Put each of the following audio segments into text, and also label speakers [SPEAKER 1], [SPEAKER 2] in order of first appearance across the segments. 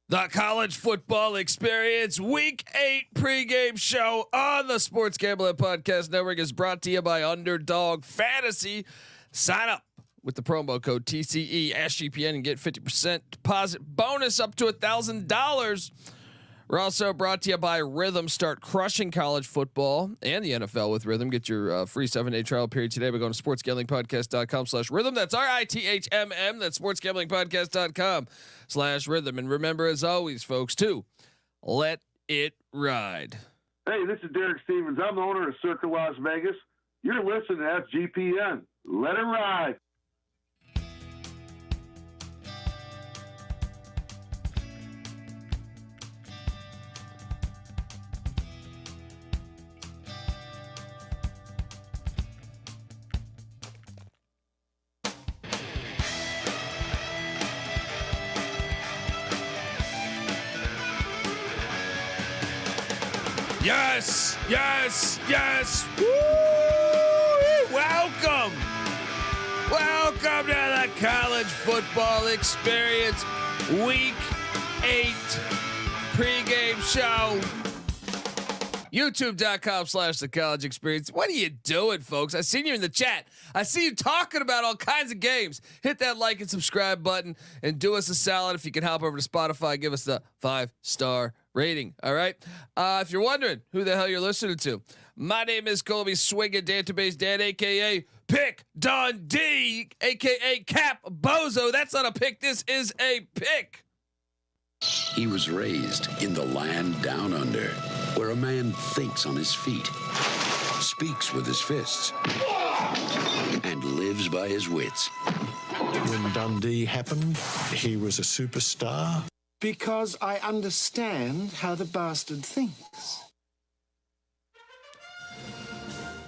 [SPEAKER 1] The college football experience week 8 pregame show on the Sports Gambling Podcast Network is brought to you by Underdog Fantasy. Sign up with the promo code TCE SGPN and get 50% deposit bonus up to $1,000. We're also brought to you by Rhythm. Start crushing college football and the NFL with Rhythm. Get your free 7-day trial period today by going to sportsgamblingpodcast.com/rhythm. That's RITHMM. That's sportsgamblingpodcast.com/rhythm. And remember, as always, folks, to let it ride.
[SPEAKER 2] Hey, this is Derek Stevens. I'm the owner of Circa Las Vegas. You're listening to SGPN. Let it ride.
[SPEAKER 1] Yes, yes, yes. Woo! Welcome to the college football experience week 8 pregame show. YouTube.com/the college experience. What are you doing, folks? I seen you in the chat. I see you talking about all kinds of games. Hit that like and subscribe button and do us a solid. If you can hop over to Spotify, give us the 5-star rating. All right. If you're wondering who the hell you're listening to, my name is Colby Swinging Database Dan, aka Pick Dundee, aka Cap Bozo. That's not a pick. This is a pick.
[SPEAKER 3] He was raised in the land down under, where a man thinks on his feet, speaks with his fists, and lives by his wits.
[SPEAKER 4] When Dundee happened, he was a superstar.
[SPEAKER 5] Because I understand how the bastard thinks.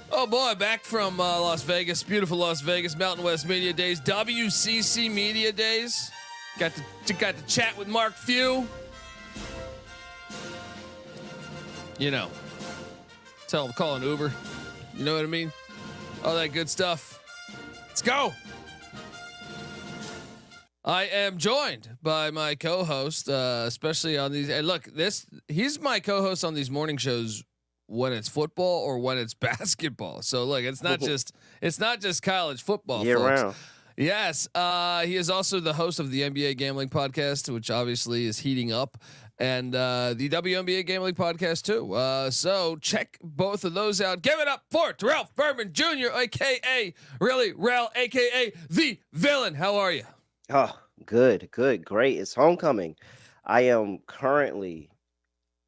[SPEAKER 1] Oh boy, back from Las Vegas, beautiful Las Vegas, Mountain West Media Days, WCC Media Days. Got to chat with Mark Few. You know, tell him call an Uber. You know what I mean? All that good stuff. Let's go. I am joined by my co-host, especially on these. And look, he's my co-host on these morning shows when it's football or when it's basketball. So look, it's not just college football.
[SPEAKER 6] Year
[SPEAKER 1] folks.
[SPEAKER 6] round.
[SPEAKER 1] Yes, he is also the host of the NBA Gambling Podcast, which obviously is heating up, and the WNBA Gambling Podcast too. So check both of those out. Give it up for Terrell Furman Jr., aka Really Rel, aka the Villain. How are you?
[SPEAKER 6] Oh, good, great. It's homecoming. I am currently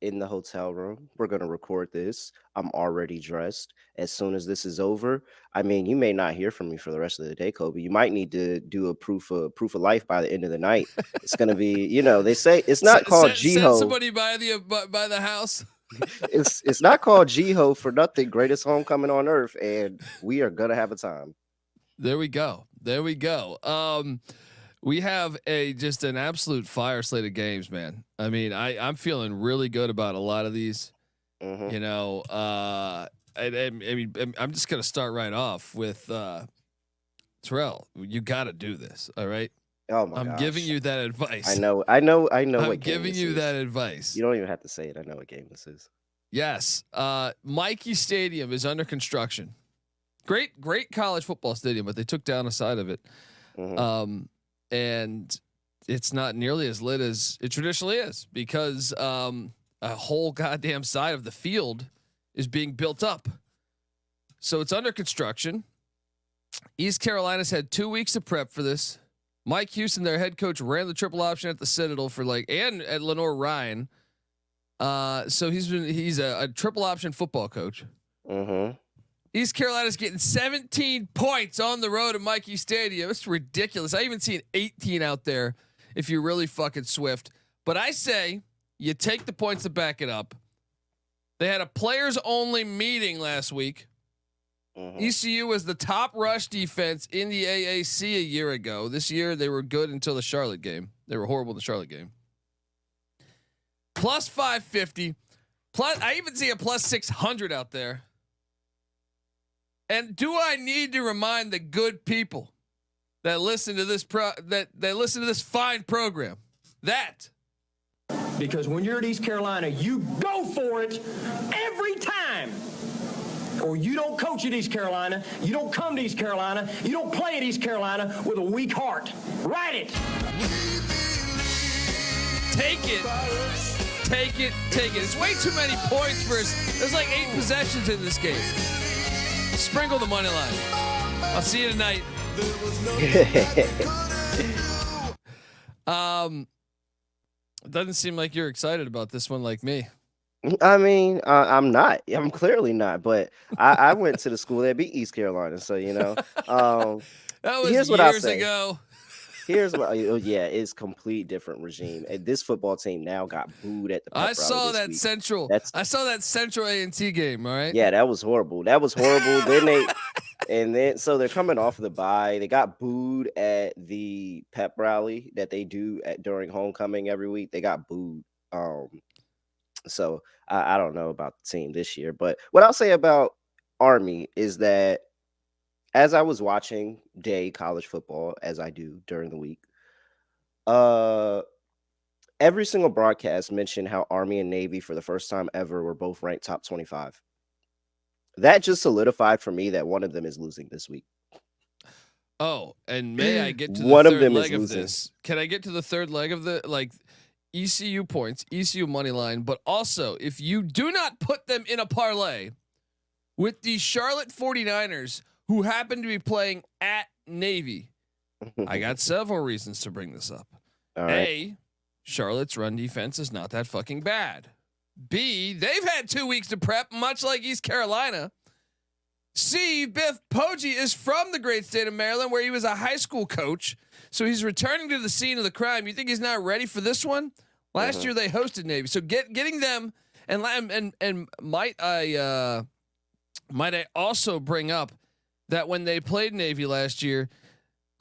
[SPEAKER 6] in the hotel room. We're going to record this. I'm already dressed. As soon as this is over, I mean, you may not hear from me for the rest of the day, Kobe. You might need to do a proof of life by the end of the night. It's going to be, they say it's not called Jiho.
[SPEAKER 1] Send somebody by the house.
[SPEAKER 6] It's not called Jiho for nothing. Greatest homecoming on earth, and we are going to have a time.
[SPEAKER 1] There we go. We have just an absolute fire slate of games, man. I mean, I'm feeling really good about a lot of these. Mm-hmm. I mean, I'm just gonna start right off with Terrell. You got to do this, all right?
[SPEAKER 6] Oh my!
[SPEAKER 1] I'm giving you that advice.
[SPEAKER 6] I know.
[SPEAKER 1] I'm giving you that advice.
[SPEAKER 6] You don't even have to say it. I know what game this is.
[SPEAKER 1] Yes, Mikey Stadium is under construction. Great college football stadium, but they took down a side of it. Mm-hmm. And it's not nearly as lit as it traditionally is because a whole goddamn side of the field is being built up. So it's under construction. East Carolina's had 2 weeks to prep for this. Mike Houston, their head coach, ran the triple option at the Citadel and at Lenore Ryan. So he's a triple option football coach. Mm-hmm. East Carolina's getting 17 points on the road at Mikey Stadium. It's ridiculous. I even seen 18 out there if you're really fucking swift. But I say you take the points to back it up. They had a players only meeting last week. Mm-hmm. ECU was the top rush defense in the AAC a year ago. This year they were good until the Charlotte game. They were horrible in the Charlotte game. Plus 550. Plus, I even see a plus 600 out there. And do I need to remind the good people that listen to this that listen to this fine program that
[SPEAKER 7] Because when you're at East Carolina, you go for it every time. Or you don't coach at East Carolina, you don't come to East Carolina, you don't play at East Carolina with a weak heart. Write it.
[SPEAKER 1] Take it. Take it. Take it. It's way too many points for us. There's like 8 possessions in this game. Sprinkle the money line. I'll see you tonight. It doesn't seem like you're excited about this one like me.
[SPEAKER 6] I mean, I'm not. I'm clearly not. But I went to the school that beat East Carolina, so
[SPEAKER 1] That was
[SPEAKER 6] here's what I'll
[SPEAKER 1] years
[SPEAKER 6] say.
[SPEAKER 1] ago.
[SPEAKER 6] Here's what. Yeah, it's complete different regime. And this football team now got booed at the.
[SPEAKER 1] I saw that Central. I saw that Central A&T game. All right.
[SPEAKER 6] Yeah, that was horrible. So they're coming off of the bye. They got booed at the pep rally that they do during homecoming every week. They got booed. So I don't know about the team this year, but what I'll say about Army is that as I was watching day college football, as I do during the week, every single broadcast mentioned how Army and Navy for the first time ever were both ranked top 25. That just solidified for me that one of them is losing this week.
[SPEAKER 1] Oh, and may I get to
[SPEAKER 6] one
[SPEAKER 1] the
[SPEAKER 6] of
[SPEAKER 1] third
[SPEAKER 6] them
[SPEAKER 1] leg
[SPEAKER 6] is
[SPEAKER 1] of
[SPEAKER 6] losing.
[SPEAKER 1] this? Can I get to the third leg of the ECU points, ECU money line, but also if you do not put them in a parlay with the Charlotte 49ers who happen to be playing at Navy, I got several reasons to bring this up.
[SPEAKER 6] All right.
[SPEAKER 1] A, Charlotte's run defense is not that fucking bad. B, they've had 2 weeks to prep, much like East Carolina. C, Biff Poggi is from the great state of Maryland, where he was a high school coach. So he's returning to the scene of the crime. You think he's not ready for this one? Last year they hosted Navy, so getting them and might I also bring up that when they played Navy last year,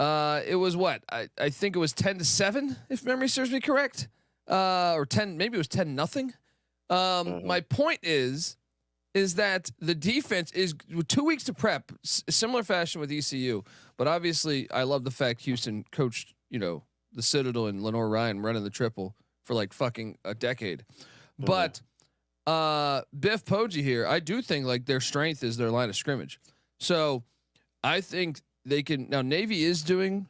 [SPEAKER 1] it was what I think it was 10-7 if memory serves me correct, or 10, maybe it was 10-0. My point is that the defense is 2 weeks to prep, similar fashion with ECU, but obviously I love the fact Houston coached, the Citadel and Lenore Ryan running the triple for like fucking a decade. But Biff Poggi here, I do think like their strength is their line of scrimmage. So I think they can. Now Navy is doing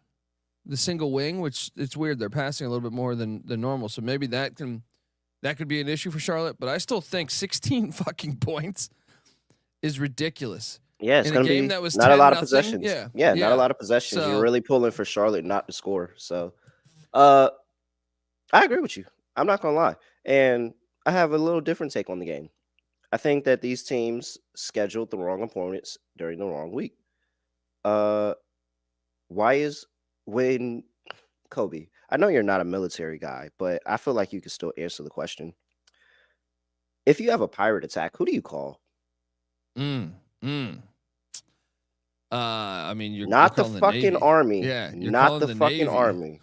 [SPEAKER 1] the single wing, which it's weird. They're passing a little bit more than normal. So maybe that could be an issue for Charlotte, but I still think 16 fucking points is ridiculous.
[SPEAKER 6] Yeah, it's
[SPEAKER 1] going to
[SPEAKER 6] be
[SPEAKER 1] that was
[SPEAKER 6] not a lot of
[SPEAKER 1] 10-0.
[SPEAKER 6] possessions. Yeah, not a lot of possessions.
[SPEAKER 1] So,
[SPEAKER 6] you're really pulling for Charlotte not to score. So, I agree with you. I'm not gonna lie, and I have a little different take on the game. I think that these teams scheduled the wrong opponents during the wrong week. When Kobe? I know you're not a military guy, but I feel like you can still answer the question. If you have a pirate attack, who do you call?
[SPEAKER 1] I mean, you're
[SPEAKER 6] not the
[SPEAKER 1] fucking
[SPEAKER 6] Navy. Army.
[SPEAKER 1] Yeah,
[SPEAKER 6] not the fucking
[SPEAKER 1] Navy.
[SPEAKER 6] Army.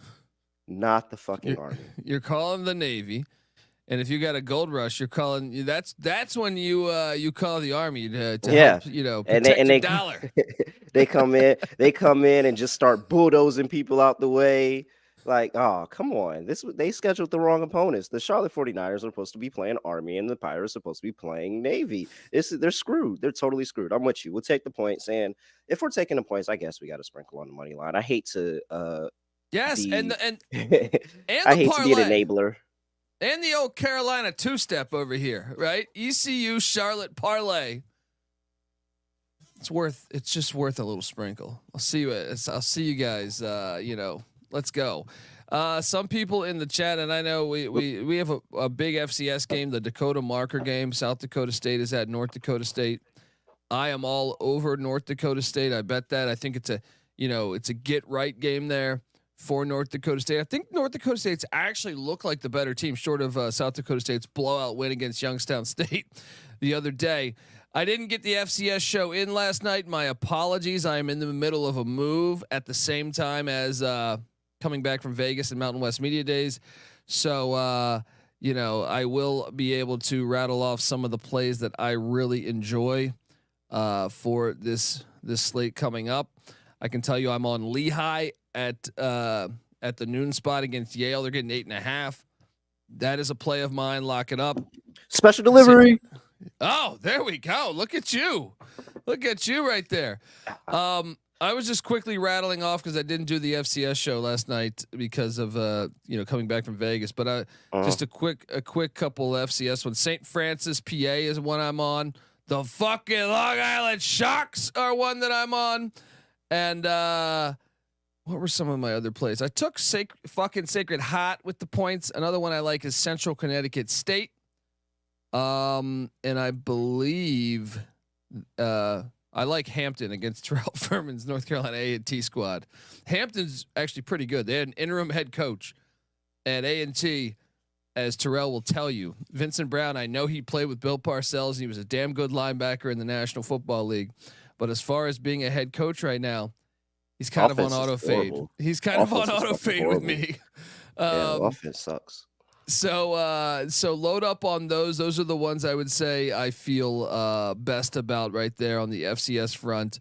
[SPEAKER 6] Not the fucking Army.
[SPEAKER 1] You're calling the Navy, and if you got a gold rush, you're calling. That's when you call the Army to help, protect
[SPEAKER 6] and
[SPEAKER 1] dollar.
[SPEAKER 6] They come in and just start bulldozing people out the way. Like, oh, come on. They scheduled the wrong opponents. The Charlotte 49ers are supposed to be playing Army, and the Pirates are supposed to be playing Navy. They're screwed. They're totally screwed. I'm with you. We'll take the points, and if we're taking the points, I guess we got to sprinkle on the money line. I hate to
[SPEAKER 1] yes, and
[SPEAKER 6] I
[SPEAKER 1] parlay,
[SPEAKER 6] hate to be an enabler.
[SPEAKER 1] And the old Carolina two-step over here, right? ECU Charlotte parlay. It's just worth a little sprinkle. I'll see you guys. Let's go. Some people in the chat, and I know we have a big FCS game, the Dakota Marker game. South Dakota State is at North Dakota State. I am all over North Dakota State. I bet that. I think it's a get right game there for North Dakota State. I think North Dakota State's actually look like the better team, short of South Dakota State's blowout win against Youngstown State the other day. I didn't get the FCS show in last night. My apologies. I am in the middle of a move at the same time as coming back from Vegas and Mountain West Media Days. So, I will be able to rattle off some of the plays that I really enjoy for this slate coming up. I can tell you I'm on Lehigh at the noon spot against Yale. They're getting 8.5. That is a play of mine. Lock it up.
[SPEAKER 6] Special delivery.
[SPEAKER 1] Oh, there we go. Look at you. Look at you right there. I was just quickly rattling off because I didn't do the FCS show last night because of coming back from Vegas. But just a quick couple FCS ones. St. Francis, PA is one I'm on. The fucking Long Island Sharks are one that I'm on. And what were some of my other plays? I took fucking Sacred Heart with the points. Another one I like is Central Connecticut State. And I believe I like Hampton against Terrell Furman's North Carolina A&T squad. Hampton's actually pretty good. They had an interim head coach at A&T, as Terrell will tell you. Vincent Brown, I know he played with Bill Parcells, and he was a damn good linebacker in the National Football League. But as far as being a head coach right now, he's kind of on auto fade. He's kind of on auto fade with me.
[SPEAKER 6] Yeah, offense sucks.
[SPEAKER 1] So load up on those. Those are the ones I would say I feel best about right there on the FCS front.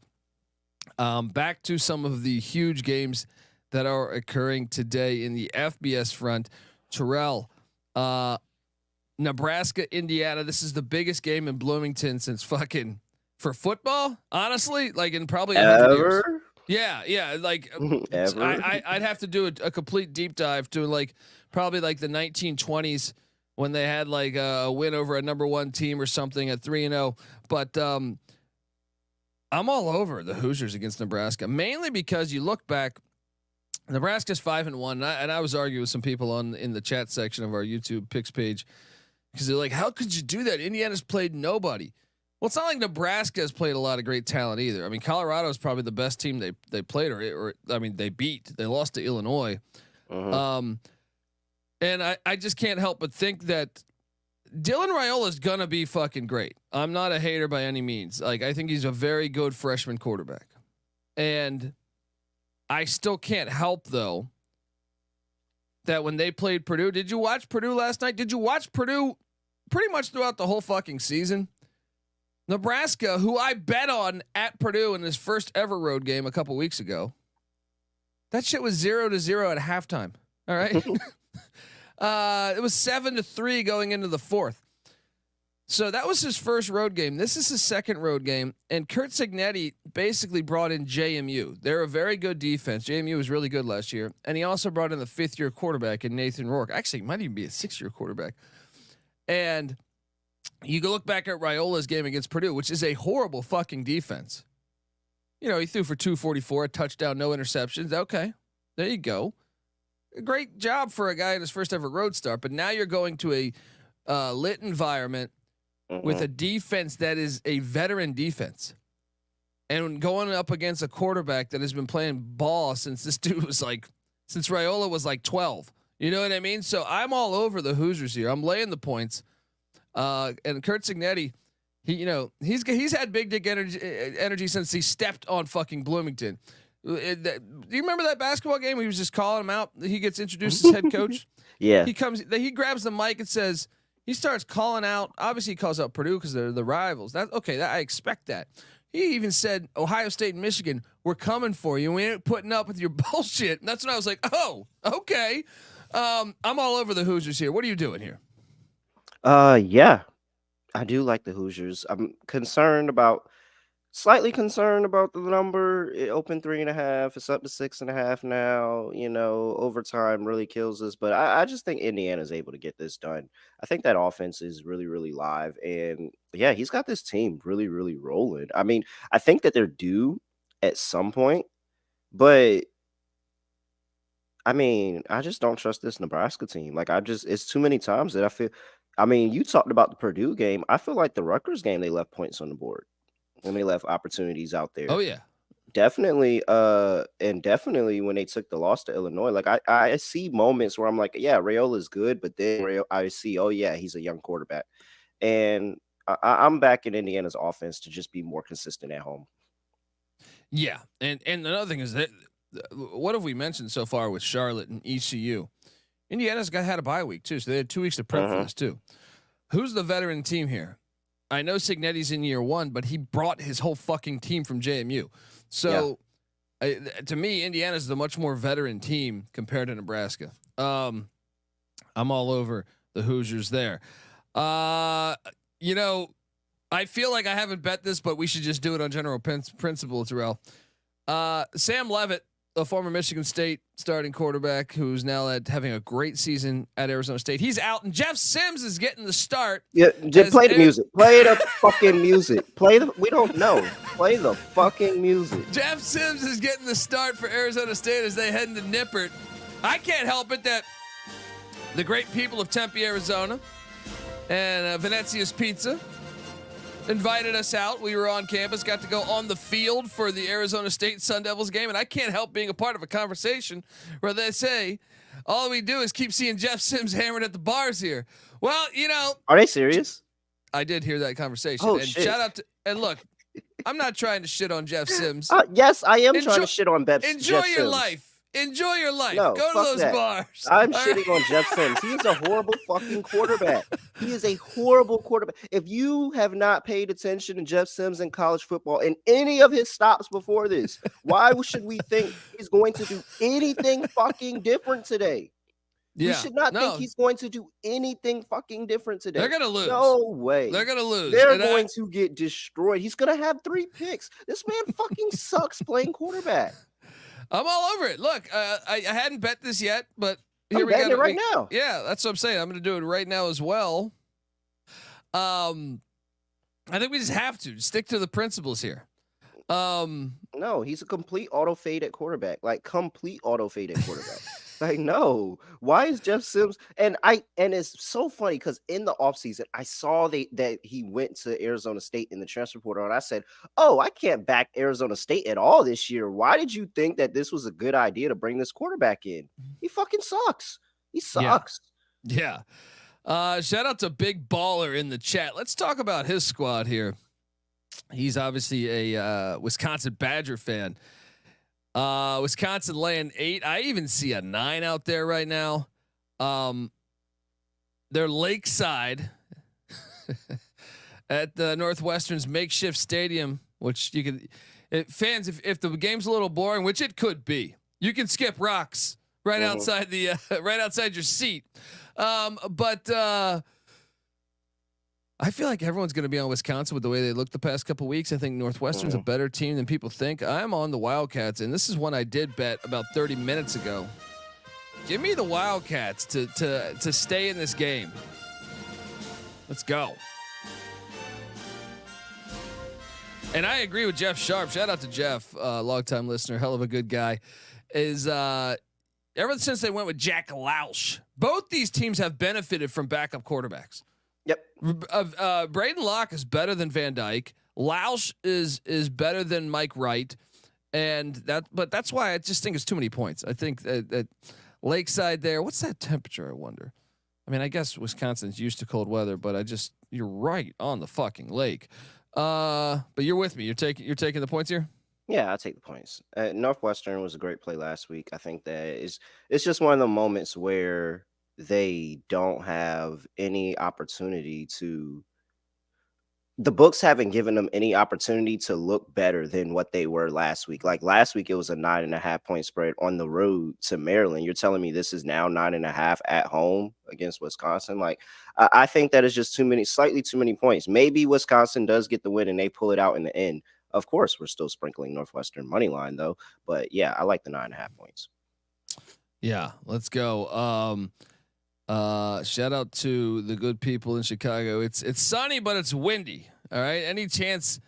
[SPEAKER 1] Back to some of the huge games that are occurring today in the FBS front. Terrell, Nebraska, Indiana. This is the biggest game in Bloomington since fucking for football. Honestly, like in probably 100 years. Yeah. Like I'd have to do a complete deep dive to probably the 1920s when they had a win over a number 1 team or something at 3-0. But I'm all over the Hoosiers against Nebraska, mainly because you look back, Nebraska's 5-1. And I was arguing with some people in the chat section of our YouTube picks page because they're like, how could you do that? Indiana's played nobody. Well, it's not like Nebraska has played a lot of great talent either. I mean, Colorado is probably the best team they played, or they beat. They lost to Illinois. And I just can't help but think that Dylan Raiola is gonna be fucking great. I'm not a hater by any means. I think he's a very good freshman quarterback, and I still can't help though that when they played Purdue, did you watch Purdue last night? Did you watch Purdue pretty much throughout the whole fucking season? Nebraska, who I bet on at Purdue in his first ever road game a couple weeks ago, that shit was 0-0 at halftime. All right. It was 7-3 going into the fourth. So that was his first road game. This is his second road game. And Curt Cignetti basically brought in JMU. They're a very good defense. JMU was really good last year. And he also brought in the 5th-year quarterback in Nathan Rourke. Actually, it might even be a 6th-year quarterback. And you go look back at Raiola's game against Purdue, which is a horrible fucking defense. He threw for 244, a touchdown, no interceptions. Okay, there you go. A great job for a guy in his first ever road start. But now you're going to a lit environment with a defense that is a veteran defense, and going up against a quarterback that has been playing ball since this dude was since Raiola was 12. You know what I mean? So I'm all over the Hoosiers here. I'm laying the points. And Curt Cignetti, he's had big dick energy since he stepped on fucking Bloomington. Do you remember that basketball game? He was just calling him out. He gets introduced as head coach.
[SPEAKER 6] Yeah.
[SPEAKER 1] He grabs the mic and says, he starts calling out. Obviously, he calls out Purdue because they're the rivals. I expect that. He even said, Ohio State and Michigan, we're coming for you. We ain't putting up with your bullshit. And that's when I was like, oh, okay. I'm all over the Hoosiers here. What are you doing here?
[SPEAKER 6] Yeah, I do like the Hoosiers. I'm slightly concerned about the number. It opened 3.5. It's up to 6.5 now. Overtime really kills us, but I just think Indiana's able to get this done. I think that offense is really, really live, and yeah, he's got this team really, really rolling. I mean, I think that they're due at some point, but I mean, I just don't trust this Nebraska team. It's too many times that I feel. I mean, you talked about the Purdue game. I feel like the Rutgers game, they left points on the board and they left opportunities out there.
[SPEAKER 1] Oh yeah,
[SPEAKER 6] definitely. And definitely when they took the loss to Illinois, I see moments where I'm like, yeah, Raiola's good, but then I see, oh yeah, he's a young quarterback, and I'm back in Indiana's offense to just be more consistent at home.
[SPEAKER 1] Yeah, and another thing is that what have we mentioned so far with Charlotte and ECU? Indiana's had a bye week too, so they had 2 weeks to prep for this too. Who's the veteran team here? I know Cignetti's in year 1, but he brought his whole fucking team from JMU. So to me, Indiana's the much more veteran team compared to Nebraska. I'm all over the Hoosiers there. You know, I feel like I haven't bet this, but we should just do it on general principle, Terrell. Sam Leavitt, a former Michigan State starting quarterback who's now having a great season at Arizona State. He's out, and Jeff Sims is getting the start.
[SPEAKER 6] Yeah, just play the music. Play the fucking music. We don't know. Play the fucking music.
[SPEAKER 1] Jeff Sims is getting the start for Arizona State as they head into Nippert. I can't help it that the great people of Tempe, Arizona, and Venezia's Pizza invited us out. We were on campus, got to go on the field for the Arizona State Sun Devils game, and I can't help being a part of a conversation where they say all we do is keep seeing Jeff Sims hammered at the bars here. Well, you know,
[SPEAKER 6] are they serious?
[SPEAKER 1] I did hear that conversation.
[SPEAKER 6] Oh,
[SPEAKER 1] and
[SPEAKER 6] shit.
[SPEAKER 1] Shout out to, and look, I'm not trying to shit on Jeff Sims.
[SPEAKER 6] Yes, I am trying to shit on Jeff
[SPEAKER 1] Enjoy
[SPEAKER 6] Sims.
[SPEAKER 1] your life. Enjoy your life.
[SPEAKER 6] No,
[SPEAKER 1] go to those
[SPEAKER 6] that.
[SPEAKER 1] bars.
[SPEAKER 6] I'm shitting on Jeff Sims. He's a horrible fucking quarterback. He is a horrible quarterback. If you have not paid attention to Jeff Sims in college football in any of his stops before this, why should we think he's going to do anything fucking different today?
[SPEAKER 1] Yeah,
[SPEAKER 6] we should not think he's going to do anything fucking different today.
[SPEAKER 1] They're gonna lose.
[SPEAKER 6] No way.
[SPEAKER 1] They're gonna lose.
[SPEAKER 6] They're going to get destroyed. He's gonna have 3 picks. This man fucking sucks playing quarterback. I'm
[SPEAKER 1] all over it. Look, I hadn't bet this yet, but here
[SPEAKER 6] we got it right now.
[SPEAKER 1] Yeah, that's what I'm saying. I'm going to do it right now as well. I think we just have to stick to the principles here.
[SPEAKER 6] No, he's a complete auto fade at quarterback. Like complete auto fade at quarterback. Like, no. Why is Jeff Sims? And it's so funny because in the offseason, I saw that he went to Arizona State in the transfer portal, and I said, "Oh, I can't back Arizona State at all this year. Why did you think that this was a good idea to bring this quarterback in? He fucking sucks. He sucks."
[SPEAKER 1] Yeah. Shout out to Big Baller in the chat. Let's talk about his squad here. He's obviously a Wisconsin Badger fan. Wisconsin laying 8. I even see a 9 out there right now. They're lakeside at the Northwestern's makeshift stadium, which you can fans, if the game's a little boring, which it could be, you can skip rocks right outside the right outside your seat. But I feel like everyone's going to be on Wisconsin with the way they look the past couple weeks. I think Northwestern's a better team than people think. I'm on the Wildcats, and this is one I did bet about 30 minutes ago. Give me the Wildcats to stay in this game. Let's go. And I agree with Jeff Sharp. Shout out to Jeff, longtime listener, hell of a good guy. Is ever since they went with Jack Lausch, both these teams have benefited from backup quarterbacks.
[SPEAKER 6] Yep.
[SPEAKER 1] Braden Locke is better than Van Dyke. Lausch is better than Mike Wright, but that's why I just think it's too many points. I think that Lakeside there. What's that temperature? I wonder. I mean, I guess Wisconsin's used to cold weather, but you're right on the fucking lake. But you're with me. You're taking the points here.
[SPEAKER 6] Yeah, I'll take the points. Northwestern was a great play last week. I think that it's just one of the moments where they don't have any opportunity the books haven't given them any opportunity to look better than what they were last week. Like last week, it was a 9.5 point spread on the road to Maryland. You're telling me this is now 9.5 at home against Wisconsin? Like, I think that is just slightly too many points. Maybe Wisconsin does get the win and they pull it out in the end. Of course, we're still sprinkling Northwestern money line though. But yeah, I like the 9.5 points.
[SPEAKER 1] Yeah, let's go. Shout out to the good people in Chicago. It's sunny, but it's windy. All right. Any chance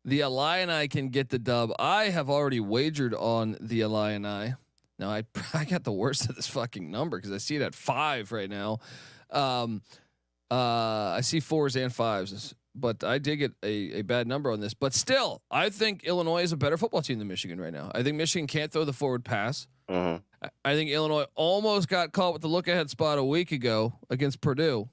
[SPEAKER 1] the Illini can get the dub? I have already wagered on the Illini. Now I got the worst of this fucking number because I see it at 5 right now. I see 4s and 5s, but I did get a bad number on this. But still, I think Illinois is a better football team than Michigan right now. I think Michigan can't throw the forward pass. I think Illinois almost got caught with the look ahead spot a week ago against Purdue.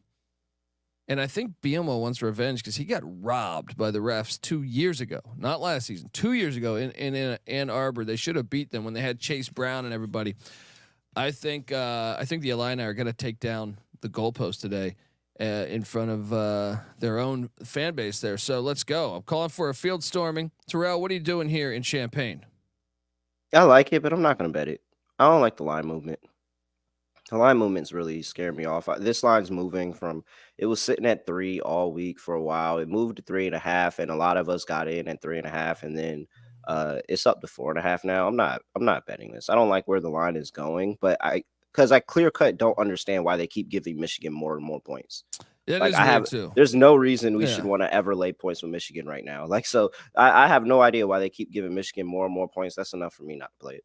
[SPEAKER 1] And I think Bielema wants revenge because he got robbed by the refs 2 years ago, not last season, 2 years ago in Ann Arbor. They should have beat them when they had Chase Brown and everybody. I think the Illini are going to take down the goalpost today in front of their own fan base there. So let's go. I'm calling for a field storming. Terrell, what are you doing here in Champaign?
[SPEAKER 6] I like it, but I'm not going to bet it. I don't like the line movement. The line movements really scare me off. This line's moving from it was sitting at 3 all week for a while. It moved to 3.5, and a lot of us got in at 3.5, and then it's up to 4.5 now. I'm not betting this. I don't like where the line is going, but because I clear cut don't understand why they keep giving Michigan more and more points.
[SPEAKER 1] It
[SPEAKER 6] Like
[SPEAKER 1] is weird too.
[SPEAKER 6] There's no reason we
[SPEAKER 1] Yeah.
[SPEAKER 6] should want to ever lay points with Michigan right now. Like, so I have no idea why they keep giving Michigan more and more points. That's enough for me not to play it.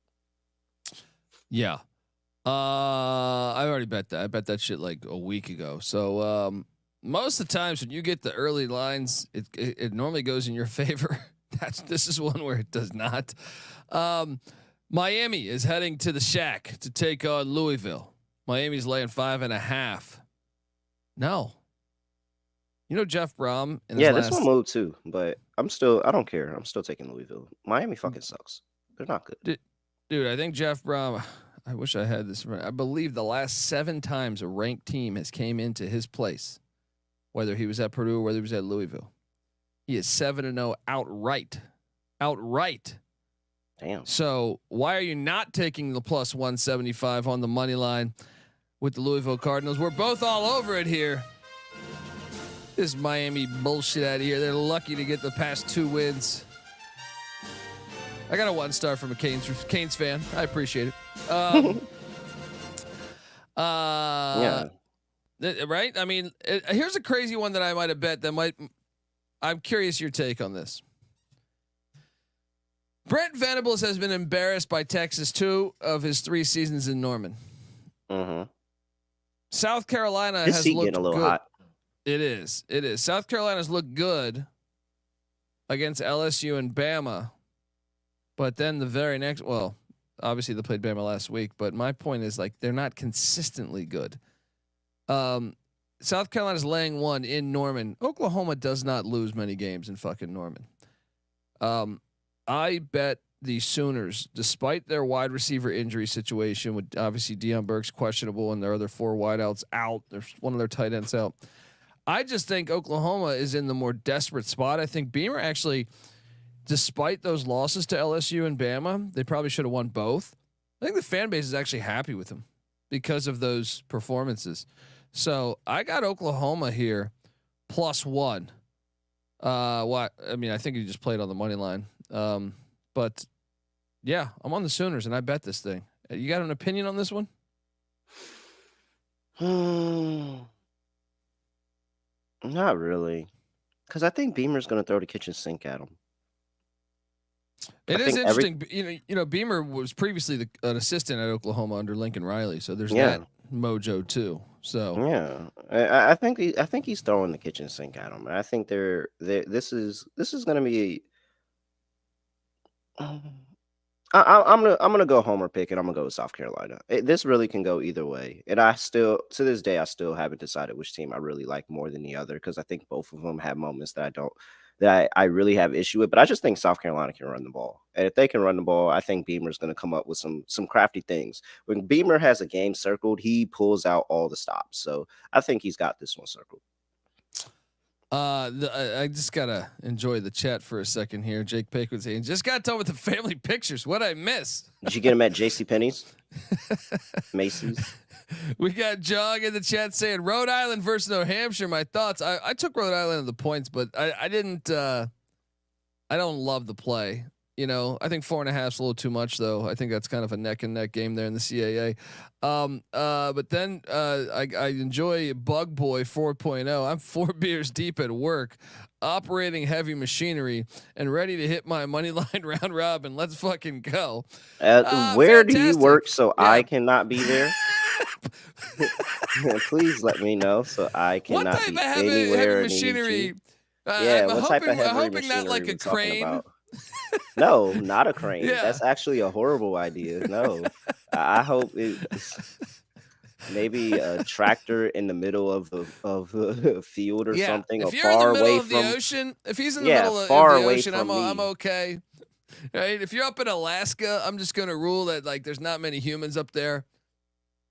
[SPEAKER 1] Yeah. I already bet that. I bet that shit like a week ago. So most of the times when you get the early lines, it normally goes in your favor. This is one where it does not. Miami is heading to the Shack to take on Louisville. Miami's laying 5.5. No. You know Jeff Brom.
[SPEAKER 6] This one moved too, but I don't care. I'm still taking Louisville. Miami fucking sucks. They're not good.
[SPEAKER 1] Dude, I think Jeff Brom. I wish I had this right. I believe the last 7 times a ranked team has came into his place, whether he was at Purdue or whether he was at Louisville, he is 7-0 outright. Outright.
[SPEAKER 6] Damn.
[SPEAKER 1] So why are you not taking the plus 175 on the money line with the Louisville Cardinals? We're both all over it here. This Miami bullshit out of here. They're lucky to get the past 2 wins. I got a 1 star from a Canes fan. I appreciate it.
[SPEAKER 6] Yeah.
[SPEAKER 1] Right? I mean, here's a crazy one that I might have bet I'm curious your take on this. Brent Venables has been embarrassed by Texas 2 of his 3 seasons in Norman.
[SPEAKER 6] Mm-hmm.
[SPEAKER 1] South Carolina
[SPEAKER 6] His
[SPEAKER 1] has
[SPEAKER 6] seat
[SPEAKER 1] looked
[SPEAKER 6] getting a little
[SPEAKER 1] good.
[SPEAKER 6] hot.
[SPEAKER 1] It is. South Carolina's looked good against LSU and Bama. But then the very next, well, obviously they played Bama last week, but my point is like they're not consistently good. South Carolina's laying 1 in Norman. Oklahoma does not lose many games in fucking Norman. I bet the Sooners, despite their wide receiver injury situation, with obviously Deion Burks questionable and their other 4 wideouts out, there's one of their tight ends out. I just think Oklahoma is in the more desperate spot. I think Beamer actually, despite those losses to LSU and Bama, they probably should have won both. I think the fan base is actually happy with him because of those performances. So I got Oklahoma here +1. What? I mean, I think you just played on the money line. But yeah, I'm on the Sooners and I bet this thing. You got an opinion on this one?
[SPEAKER 6] Not really, because I think Beamer's going to throw the kitchen sink at him.
[SPEAKER 1] It is interesting. You know, Beamer was previously an assistant at Oklahoma under Lincoln Riley, so there's that mojo too. So
[SPEAKER 6] yeah, I think he's throwing the kitchen sink at him. I think this is going to be. I'm gonna go homer pick, and I'm gonna go with South Carolina. This really can go either way, and to this day I still haven't decided which team I really like more than the other, because I think both of them have moments that I really have issue with. But I just think South Carolina can run the ball, and if they can run the ball, I think Beamer's gonna come up with some crafty things. When Beamer has a game circled, he pulls out all the stops. So I think he's got this one circled.
[SPEAKER 1] I just gotta enjoy the chat for a second here. Jake Pickwood saying, just got done with the family pictures. What'd I miss?
[SPEAKER 6] Did you get him at JCPenney's? Macy's?
[SPEAKER 1] We got Jog in the chat saying Rhode Island versus New Hampshire. My thoughts. I took Rhode Island in the points, but I didn't. I don't love the play. You know, I think 4.5 is a little too much, though. I think that's kind of a neck and neck game there in the CAA. But then I enjoy Bug Boy 4.0. I'm 4 beers deep at work, operating heavy machinery, and ready to hit my money line round robin. Let's fucking go.
[SPEAKER 6] Where do you work so I cannot be there? Please let me know so I cannot be anywhere.
[SPEAKER 1] Heavy machinery?
[SPEAKER 6] What type of heavy
[SPEAKER 1] I'm hoping
[SPEAKER 6] machinery
[SPEAKER 1] not like a crane.
[SPEAKER 6] about? No, not a crane.
[SPEAKER 1] Yeah.
[SPEAKER 6] That's actually a horrible idea. No, I hope it's maybe a tractor in the middle of the field or something.
[SPEAKER 1] If
[SPEAKER 6] or
[SPEAKER 1] you're in
[SPEAKER 6] far
[SPEAKER 1] the middle
[SPEAKER 6] away
[SPEAKER 1] of
[SPEAKER 6] from
[SPEAKER 1] the ocean, if he's in the middle of the ocean, I'm okay. Right? If you're up in Alaska, I'm just gonna rule that like there's not many humans up there.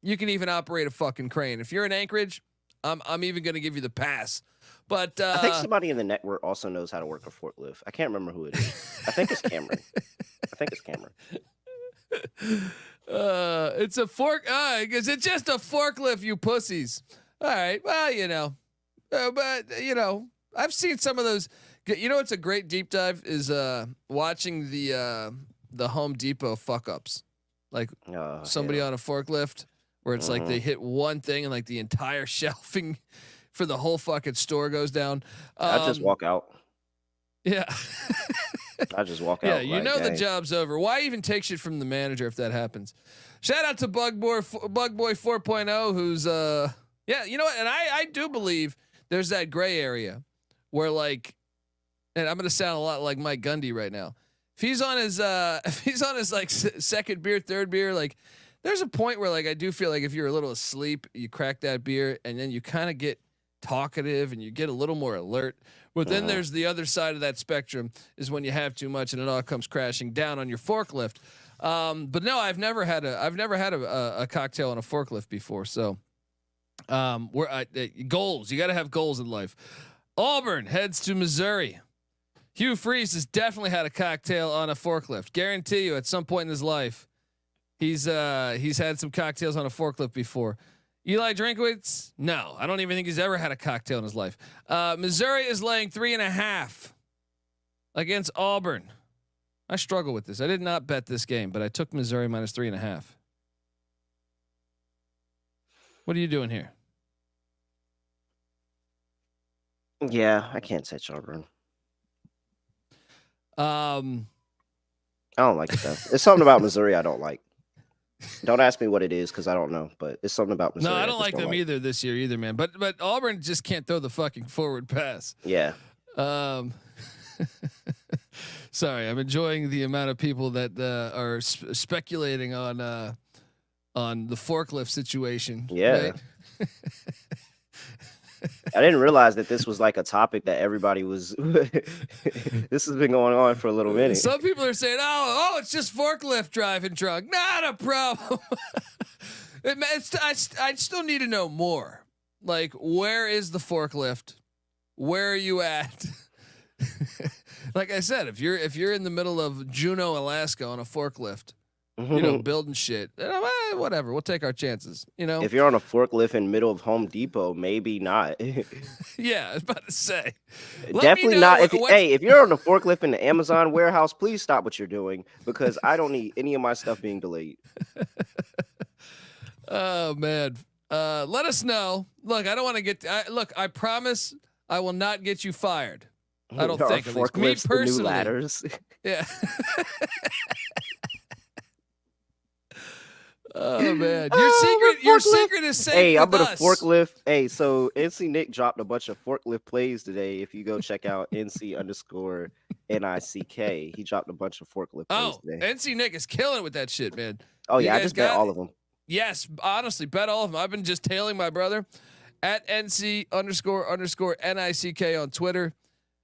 [SPEAKER 1] You can even operate a fucking crane. If you're in Anchorage, I'm even gonna give you the pass. But
[SPEAKER 6] I think somebody in the network also knows how to work a forklift. I can't remember who it is. I think it's Cameron.
[SPEAKER 1] It's a fork. Is it just a forklift, you pussies? All right. Well, but I've seen some of those. What's a great deep dive is watching the Home Depot fuck ups, like somebody on a forklift where it's like they hit one thing and like the entire shelving for the whole fucking store goes down.
[SPEAKER 6] I just walk out.
[SPEAKER 1] Yeah.
[SPEAKER 6] I just walk
[SPEAKER 1] yeah,
[SPEAKER 6] out. Yeah,
[SPEAKER 1] the job's over. Why even take shit from the manager if that happens? Shout out to Bugboy 4.0, who's you know what? And I do believe there's that gray area where like, and I'm gonna sound a lot like Mike Gundy right now. If he's on his like second beer, third beer, like there's a point where like I do feel like if you're a little asleep, you crack that beer and then you kind of get talkative and you get a little more alert. But then there's the other side of that spectrum is when you have too much and it all comes crashing down on your forklift. But no, I've never had a cocktail on a forklift before. So goals, you got to have goals in life. Auburn heads to Missouri. Hugh Freeze has definitely had a cocktail on a forklift. Guarantee you, at some point in his life, he's had some cocktails on a forklift before. Eli Drinkwitz? No, I don't even think he's ever had a cocktail in his life. Missouri is laying 3.5 against Auburn. I struggle with this. I did not bet this game, but I took Missouri minus 3.5. What are you doing here?
[SPEAKER 6] Yeah, I can't touch Auburn.
[SPEAKER 1] I
[SPEAKER 6] don't like it though. It's something about Missouri I don't like. Don't ask me what it is because I don't know, but it's something about Missouri.
[SPEAKER 1] No, I don't like them either this year either, man. But Auburn just can't throw the fucking forward pass.
[SPEAKER 6] Yeah.
[SPEAKER 1] Sorry, I'm enjoying the amount of people that are speculating on the forklift situation.
[SPEAKER 6] Yeah.
[SPEAKER 1] Right?
[SPEAKER 6] I didn't realize that this was like a topic that everybody was. This has been going on for a little minute.
[SPEAKER 1] Some people are saying, "Oh, it's just forklift driving drunk." Not a problem. I still need to know more. Like, where is the forklift? Where are you at? Like I said, if you're in the middle of Juneau, Alaska, on a forklift, building shit, whatever. We'll take our chances.
[SPEAKER 6] If you're on a forklift in the middle of Home Depot, maybe not.
[SPEAKER 1] Yeah, I was about to say.
[SPEAKER 6] Definitely not. If you're on a forklift in the Amazon warehouse, please stop what you're doing because I don't need any of my stuff being delayed.
[SPEAKER 1] Oh man, let us know. Look, I don't want to get. I promise I will not get you fired. I don't think. At least. Me personally.
[SPEAKER 6] New ladders.
[SPEAKER 1] Yeah. Oh man, your secret is safe.
[SPEAKER 6] Hey, I'm
[SPEAKER 1] with
[SPEAKER 6] gonna
[SPEAKER 1] us.
[SPEAKER 6] forklift. Hey, so NC Nick dropped a bunch of forklift plays today. If you go check out NC_NICK, he dropped a bunch of forklift plays today.
[SPEAKER 1] NC Nick is killing it with that shit, man.
[SPEAKER 6] Oh yeah, I just bet all of them.
[SPEAKER 1] Yes, honestly, bet all of them. I've been just tailing my brother at NC__NICK on Twitter.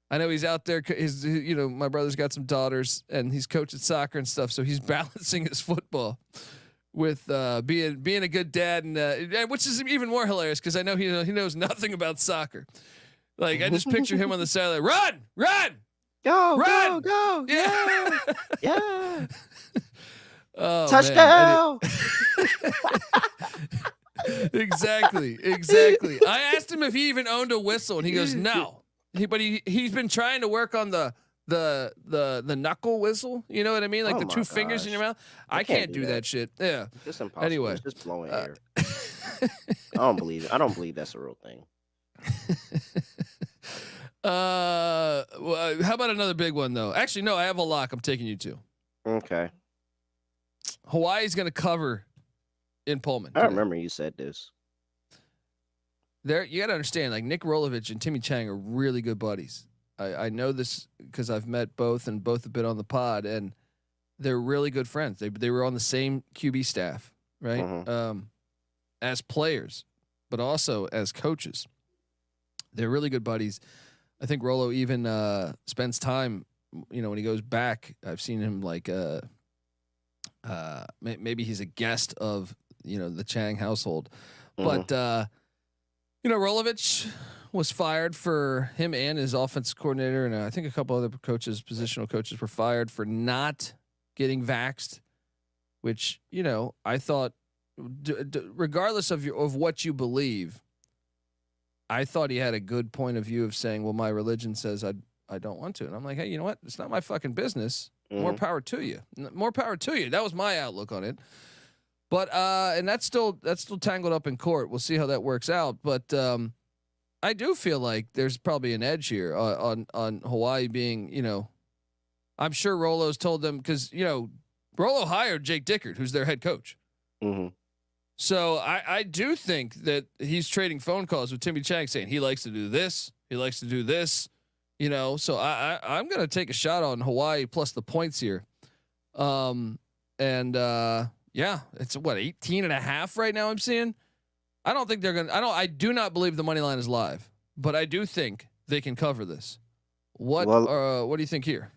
[SPEAKER 1] I know he's out there. My brother's got some daughters and he's coaching soccer and stuff, so he's balancing his football with being a good dad, and which is even more hilarious because I know he knows nothing about soccer. Like I just picture him on the sideline, run,
[SPEAKER 6] go,
[SPEAKER 1] run,
[SPEAKER 6] go,
[SPEAKER 1] yeah,
[SPEAKER 6] yeah.
[SPEAKER 1] Oh,
[SPEAKER 6] touchdown!
[SPEAKER 1] Exactly. I asked him if he even owned a whistle, and he goes, "No." He's been trying to work on the knuckle whistle. You know what I mean? Like the two fingers in your mouth. I can't do that shit. Yeah.
[SPEAKER 6] It's impossible.
[SPEAKER 1] Anyway,
[SPEAKER 6] it's just blowing air. I don't believe it. I don't believe that's a real thing.
[SPEAKER 1] How about another big one though? Actually, no. I have a lock. I'm taking you to.
[SPEAKER 6] Okay.
[SPEAKER 1] Hawaii's going to cover in Pullman.
[SPEAKER 6] I remember you said this.
[SPEAKER 1] You got to understand, like Nick Rolovich and Timmy Chang are really good buddies. I know this because I've met both, and both have been on the pod, and they're really good friends. They were on the same QB staff, right?
[SPEAKER 6] Mm-hmm.
[SPEAKER 1] As players, but also as coaches. They're really good buddies. I think Rolo even spends time, when he goes back. I've seen him like maybe he's a guest of the Chang household, but. Rolovich was fired for him and his offensive coordinator, and I think a couple other coaches, positional coaches, were fired for not getting vaxxed which, I thought, regardless of what you believe, I thought he had a good point of view of saying, well, my religion says I don't want to. And I'm like, hey, you know what? It's not my fucking business. More power to you. More power to you. That was my outlook on it. But and that's still tangled up in court. We'll see how that works out. But I do feel like there's probably an edge here on Hawaii being, I'm sure Rolo's told them because, Rolo hired Jake Dickert, who's their head coach.
[SPEAKER 6] Mm-hmm.
[SPEAKER 1] So I do think that he's trading phone calls with Timmy Chang saying he likes to do this. He likes to do this, so I'm going to take a shot on Hawaii plus the points here. Yeah, it's 18.5 right now I'm seeing. I don't think they're going to, I do not believe the money line is live, but I do think they can cover this. What do you think here?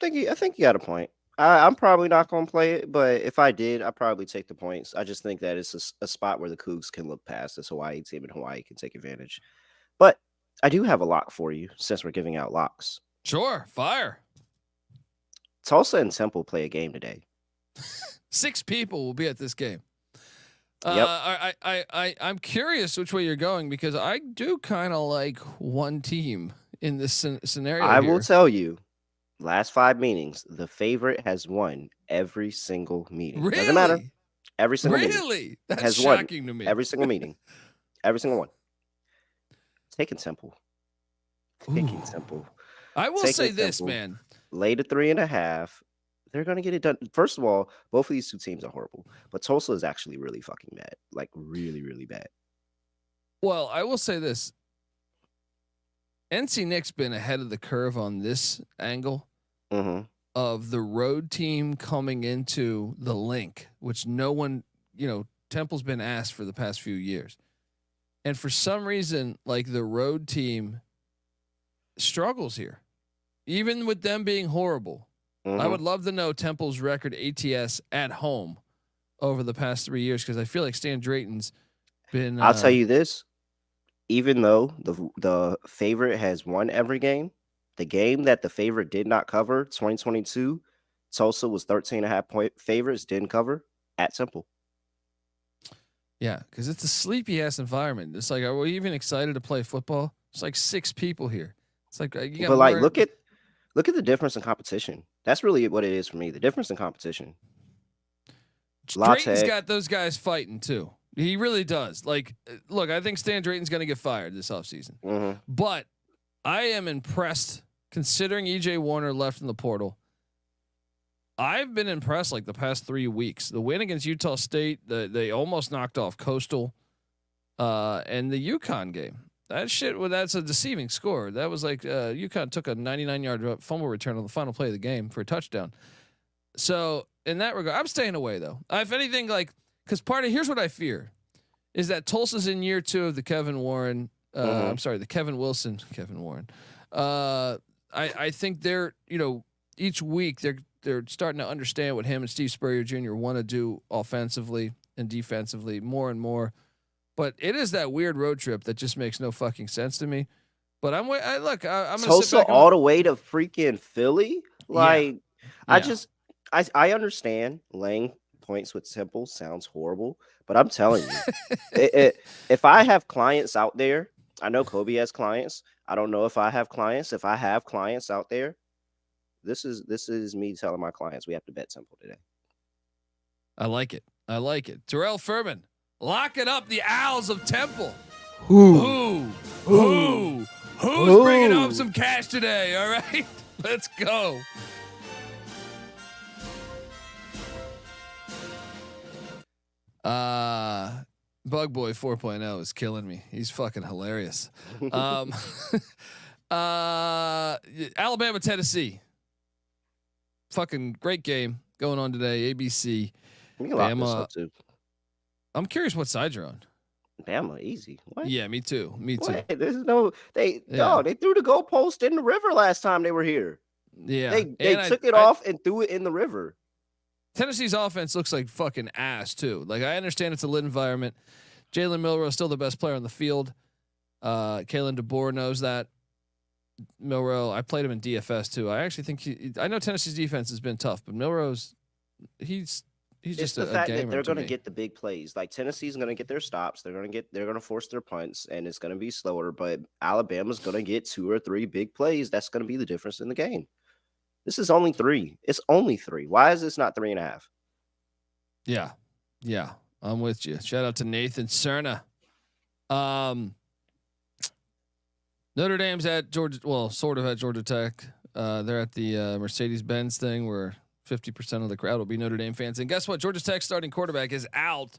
[SPEAKER 6] I think you got a point. I'm probably not going to play it, but if I did, I'd probably take the points. I just think that it's a spot where the Cougs can look past this Hawaii team and Hawaii can take advantage. But I do have a lock for you since we're giving out locks.
[SPEAKER 1] Sure, fire.
[SPEAKER 6] Tulsa and Temple play a game today.
[SPEAKER 1] 6 people will be at this game.
[SPEAKER 6] Yep.
[SPEAKER 1] I'm curious which way you're going because I do kind of like one team in this scenario.
[SPEAKER 6] I will tell you. Last 5 meetings, the favorite has won every single meeting.
[SPEAKER 1] Really?
[SPEAKER 6] Doesn't matter. Every single meeting.
[SPEAKER 1] Really? That's
[SPEAKER 6] has
[SPEAKER 1] shocking
[SPEAKER 6] won
[SPEAKER 1] to me.
[SPEAKER 6] Every single meeting. Every single one. Taking Temple. Taking Temple.
[SPEAKER 1] I will say this, man.
[SPEAKER 6] Lay to 3.5. They're going to get it done. First of all, both of these 2 teams are horrible. But Tulsa is actually really fucking bad. Like, really, really bad.
[SPEAKER 1] Well, I will say this. NC Nick's been ahead of the curve on this angle.
[SPEAKER 6] Mm-hmm.
[SPEAKER 1] Of the road team coming into the link, which no one, Temple's been asked for the past few years. And for some reason, like the road team struggles here, even with them being horrible. I would love to know Temple's record ATS at home over the past 3 years. Cause I feel like Stan Drayton's been,
[SPEAKER 6] I'll tell you this, even though the favorite has won every game, the game that the favorite did not cover, 2022, Tulsa was 13.5 point favorites, didn't cover at Temple.
[SPEAKER 1] Yeah, because it's a sleepy ass environment. It's like, are we even excited to play football? It's like 6 people here. It's like,
[SPEAKER 6] look at the difference in competition. That's really what it is for me. The difference in competition.
[SPEAKER 1] Drayton's got those guys fighting too. He really does. Like, look, I think Stan Drayton's going to get fired this offseason, but I am impressed considering EJ Warner left in the portal. I've been impressed like the past 3 weeks. The win against Utah State, they almost knocked off Coastal, and the UConn game. That's a deceiving score. That was like UConn took a 99-yard fumble return on the final play of the game for a touchdown. So in that regard, I'm staying away though. If anything, because here's what I fear is that Tulsa's in year 2 of the Kevin Wilson. Kevin Warren. I think they're, each week they're starting to understand what him and Steve Spurrier Jr. want to do offensively and defensively more and more. But it is that weird road trip that just makes no fucking sense to me. But I'm gonna
[SPEAKER 6] Tulsa
[SPEAKER 1] sit back
[SPEAKER 6] all the way to freaking Philly. Like,
[SPEAKER 1] yeah.
[SPEAKER 6] I understand laying points with Temple sounds horrible, but I'm telling you, if I have clients out there, I know Kobe has clients. I don't know if I have clients. If I have clients out there, this is me telling my clients we have to bet Temple today.
[SPEAKER 1] I like it. Terrell Furman, lock it up. The Owls of Temple.
[SPEAKER 6] Who's
[SPEAKER 1] bringing home some cash today? All right, let's go. Bug Boy 4.0 is killing me. He's fucking hilarious. Alabama, Tennessee. Fucking great game going on today. ABC.
[SPEAKER 6] Bama.
[SPEAKER 1] I'm curious what side you're on.
[SPEAKER 6] Bama, easy. What?
[SPEAKER 1] Yeah, me too.
[SPEAKER 6] What? There's no they threw the goalpost in the river last time they were here.
[SPEAKER 1] Yeah.
[SPEAKER 6] They took it off and threw it in the river.
[SPEAKER 1] Tennessee's offense looks like fucking ass too. Like, I understand it's a lit environment. Jalen Milroe is still the best player on the field. Kalen DeBoer knows that. Milroe, I played him in DFS too. I actually think I know Tennessee's defense has been tough, but Milroe's he's he's
[SPEAKER 6] It's
[SPEAKER 1] just
[SPEAKER 6] the
[SPEAKER 1] a
[SPEAKER 6] fact that
[SPEAKER 1] gamer
[SPEAKER 6] they're
[SPEAKER 1] to
[SPEAKER 6] going to
[SPEAKER 1] me.
[SPEAKER 6] get the big plays. Like Tennessee's going to get their stops. They're going to force their punts, and it's going to be slower. But Alabama's going to get 2 or 3 big plays. That's going to be the difference in the game. This is only 3. It's only 3. Why is this not 3.5?
[SPEAKER 1] Yeah, I'm with you. Shout out to Nathan Cerna. Notre Dame's at Georgia. Well, sort of at Georgia Tech. They're at the Mercedes-Benz thing where 50% of the crowd will be Notre Dame fans. And guess what? Georgia Tech's starting quarterback is out.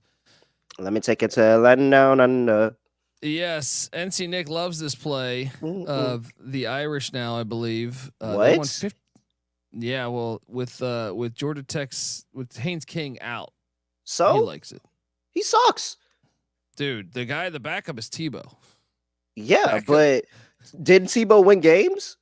[SPEAKER 6] Let me take it to Latin down under.
[SPEAKER 1] Yes, NC Nick loves this play of the Irish now, I believe. They won
[SPEAKER 6] What?
[SPEAKER 1] 50. Yeah, well, with Georgia Tech's with Haynes King out, he
[SPEAKER 6] So
[SPEAKER 1] likes it.
[SPEAKER 6] he sucks.
[SPEAKER 1] Dude, the backup is Tebow.
[SPEAKER 6] Yeah,
[SPEAKER 1] Backup.
[SPEAKER 6] but didn't Tebow win games?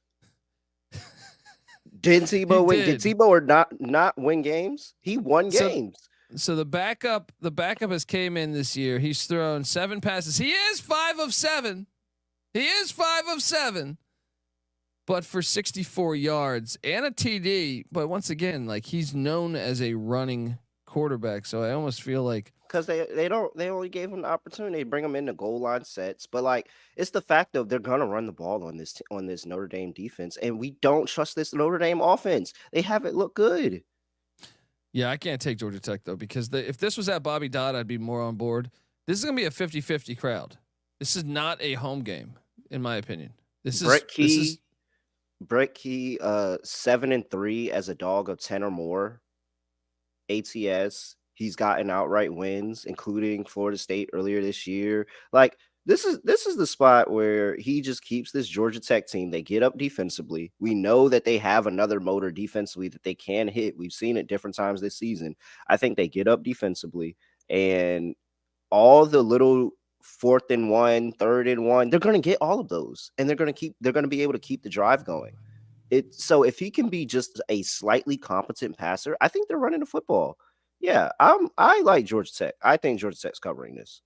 [SPEAKER 6] Did Tebow win? Did Tebow or not win games? He won games.
[SPEAKER 1] So the backup has came in this year. He's thrown 7 passes. He is 5 of 7. But for 64 yards and a TD. But once again, like he's known as a running quarterback. So I almost feel like
[SPEAKER 6] Because they only gave him the opportunity to bring him into goal line sets, but like it's the fact of they're gonna run the ball on this Notre Dame defense, and we don't trust this Notre Dame offense. They haven't looked good.
[SPEAKER 1] yeah, I can't take Georgia Tech though because if this was at Bobby Dodd, I'd be more on board. This is gonna be a 50-50 crowd. This is not a home game, in my opinion.
[SPEAKER 6] Brett Key, 7-3 as a dog of 10 or more. ATS. He's gotten outright wins, including Florida State earlier this year. Like this is the spot where he just keeps this Georgia Tech team. They get up defensively. We know that they have another motor defensively that they can hit. We've seen it different times this season. I think they get up defensively, and all the little 4th and 1, 3rd and 1, they're going to get all of those, and they're going to be able to keep the drive going. So if he can be just a slightly competent passer, I think they're running the football. Yeah, I like Georgia Tech. I think Georgia Tech's covering this.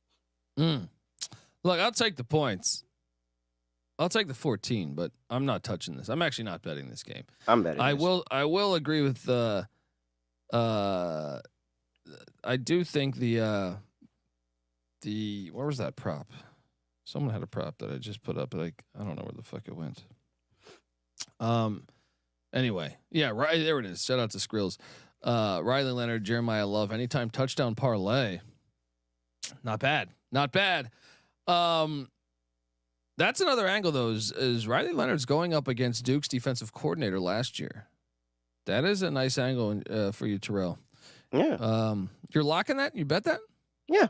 [SPEAKER 1] Look, I'll take the points. I'll take the 14, but I'm not touching this. I'm actually not betting this game.
[SPEAKER 6] I'm betting.
[SPEAKER 1] I will agree with I do think the where was that prop? Someone had a prop that I just put up, but I don't know where the fuck it went. Anyway, yeah, right there it is. Shout out to Skrills. Riley Leonard, Jeremiah Love, anytime touchdown parlay. Not bad. That's another angle though. Is Riley Leonard's going up against Duke's defensive coordinator last year? That is a nice angle for you, Terrell.
[SPEAKER 6] Yeah.
[SPEAKER 1] You're locking that? You bet that?
[SPEAKER 6] Yeah.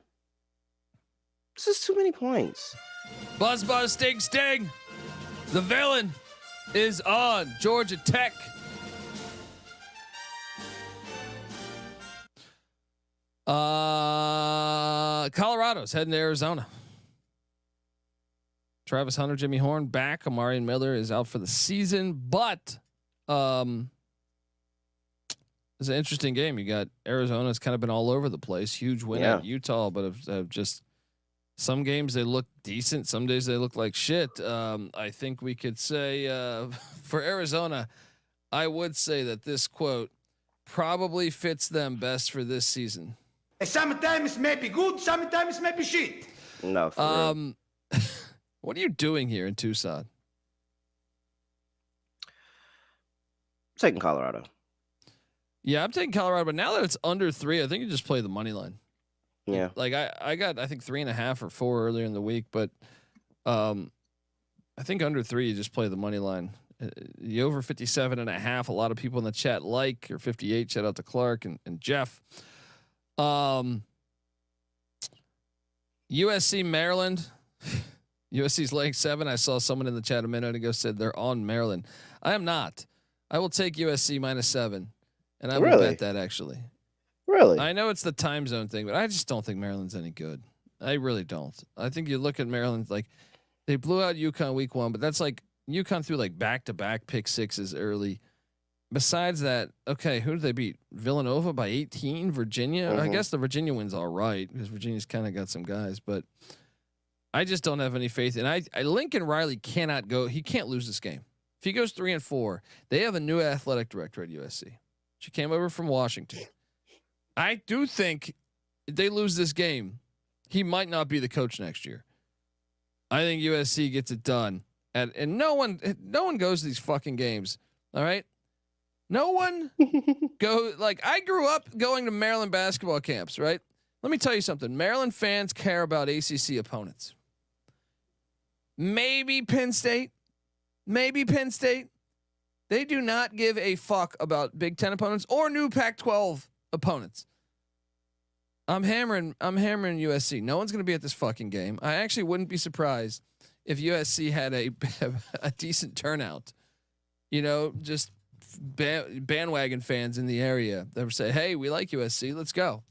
[SPEAKER 6] This is too many points.
[SPEAKER 1] Buzz, sting. The villain is on Georgia Tech. Colorado's heading to Arizona. Travis Hunter, Jimmy Horn back. Amarian Miller is out for the season, but it's an interesting game. You got Arizona's kind of been all over the place. Huge win at Utah, but have just some games they look decent. Some days they look like shit. I think we could say for Arizona, I would say that this quote probably fits them best for this season.
[SPEAKER 8] Sometimes may be good, sometimes may be shit.
[SPEAKER 6] No, for real.
[SPEAKER 1] What are you doing here in Tucson?
[SPEAKER 6] I'm taking Colorado.
[SPEAKER 1] Yeah, I'm taking Colorado, but now that it's under 3, I think you just play the money line.
[SPEAKER 6] Yeah.
[SPEAKER 1] Like I got I think 3.5 or 4 earlier in the week, but I think under 3 you just play the money line. The over 57.5. A lot of people in the chat or 58. Shout out to Clark and Jeff. USC Maryland. USC's laying 7. I saw someone in the chat a minute ago said they're on Maryland. I am not. I will take USC -7, and I will bet that actually.
[SPEAKER 6] Really?
[SPEAKER 1] I know it's the time zone thing, but I just don't think Maryland's any good. I really don't. I think you look at Maryland like they blew out UConn week 1, but that's like UConn threw like back-to-back pick sixes early. Besides that, okay, who did they beat? Villanova by 18. Virginia. I guess the Virginia win's all right because Virginia's kind of got some guys, but I just don't have any faith. And I Lincoln Riley cannot go. He can't lose this game. If he goes 3-4, they have a new athletic director at USC. She came over from Washington. I do think if they lose this game, he might not be the coach next year. I think USC gets it done, and no one goes to these fucking games. All right, no one go. Like I grew up going to Maryland basketball camps. Right, let me tell you something. Maryland fans care about ACC opponents. Maybe Penn State. They do not give a fuck about Big Ten opponents or new Pac-12 opponents. I'm hammering USC. No one's going to be at this fucking game. I actually wouldn't be surprised if USC had a decent turnout. You know, just bandwagon fans in the area that would say, "Hey, we like USC. Let's go."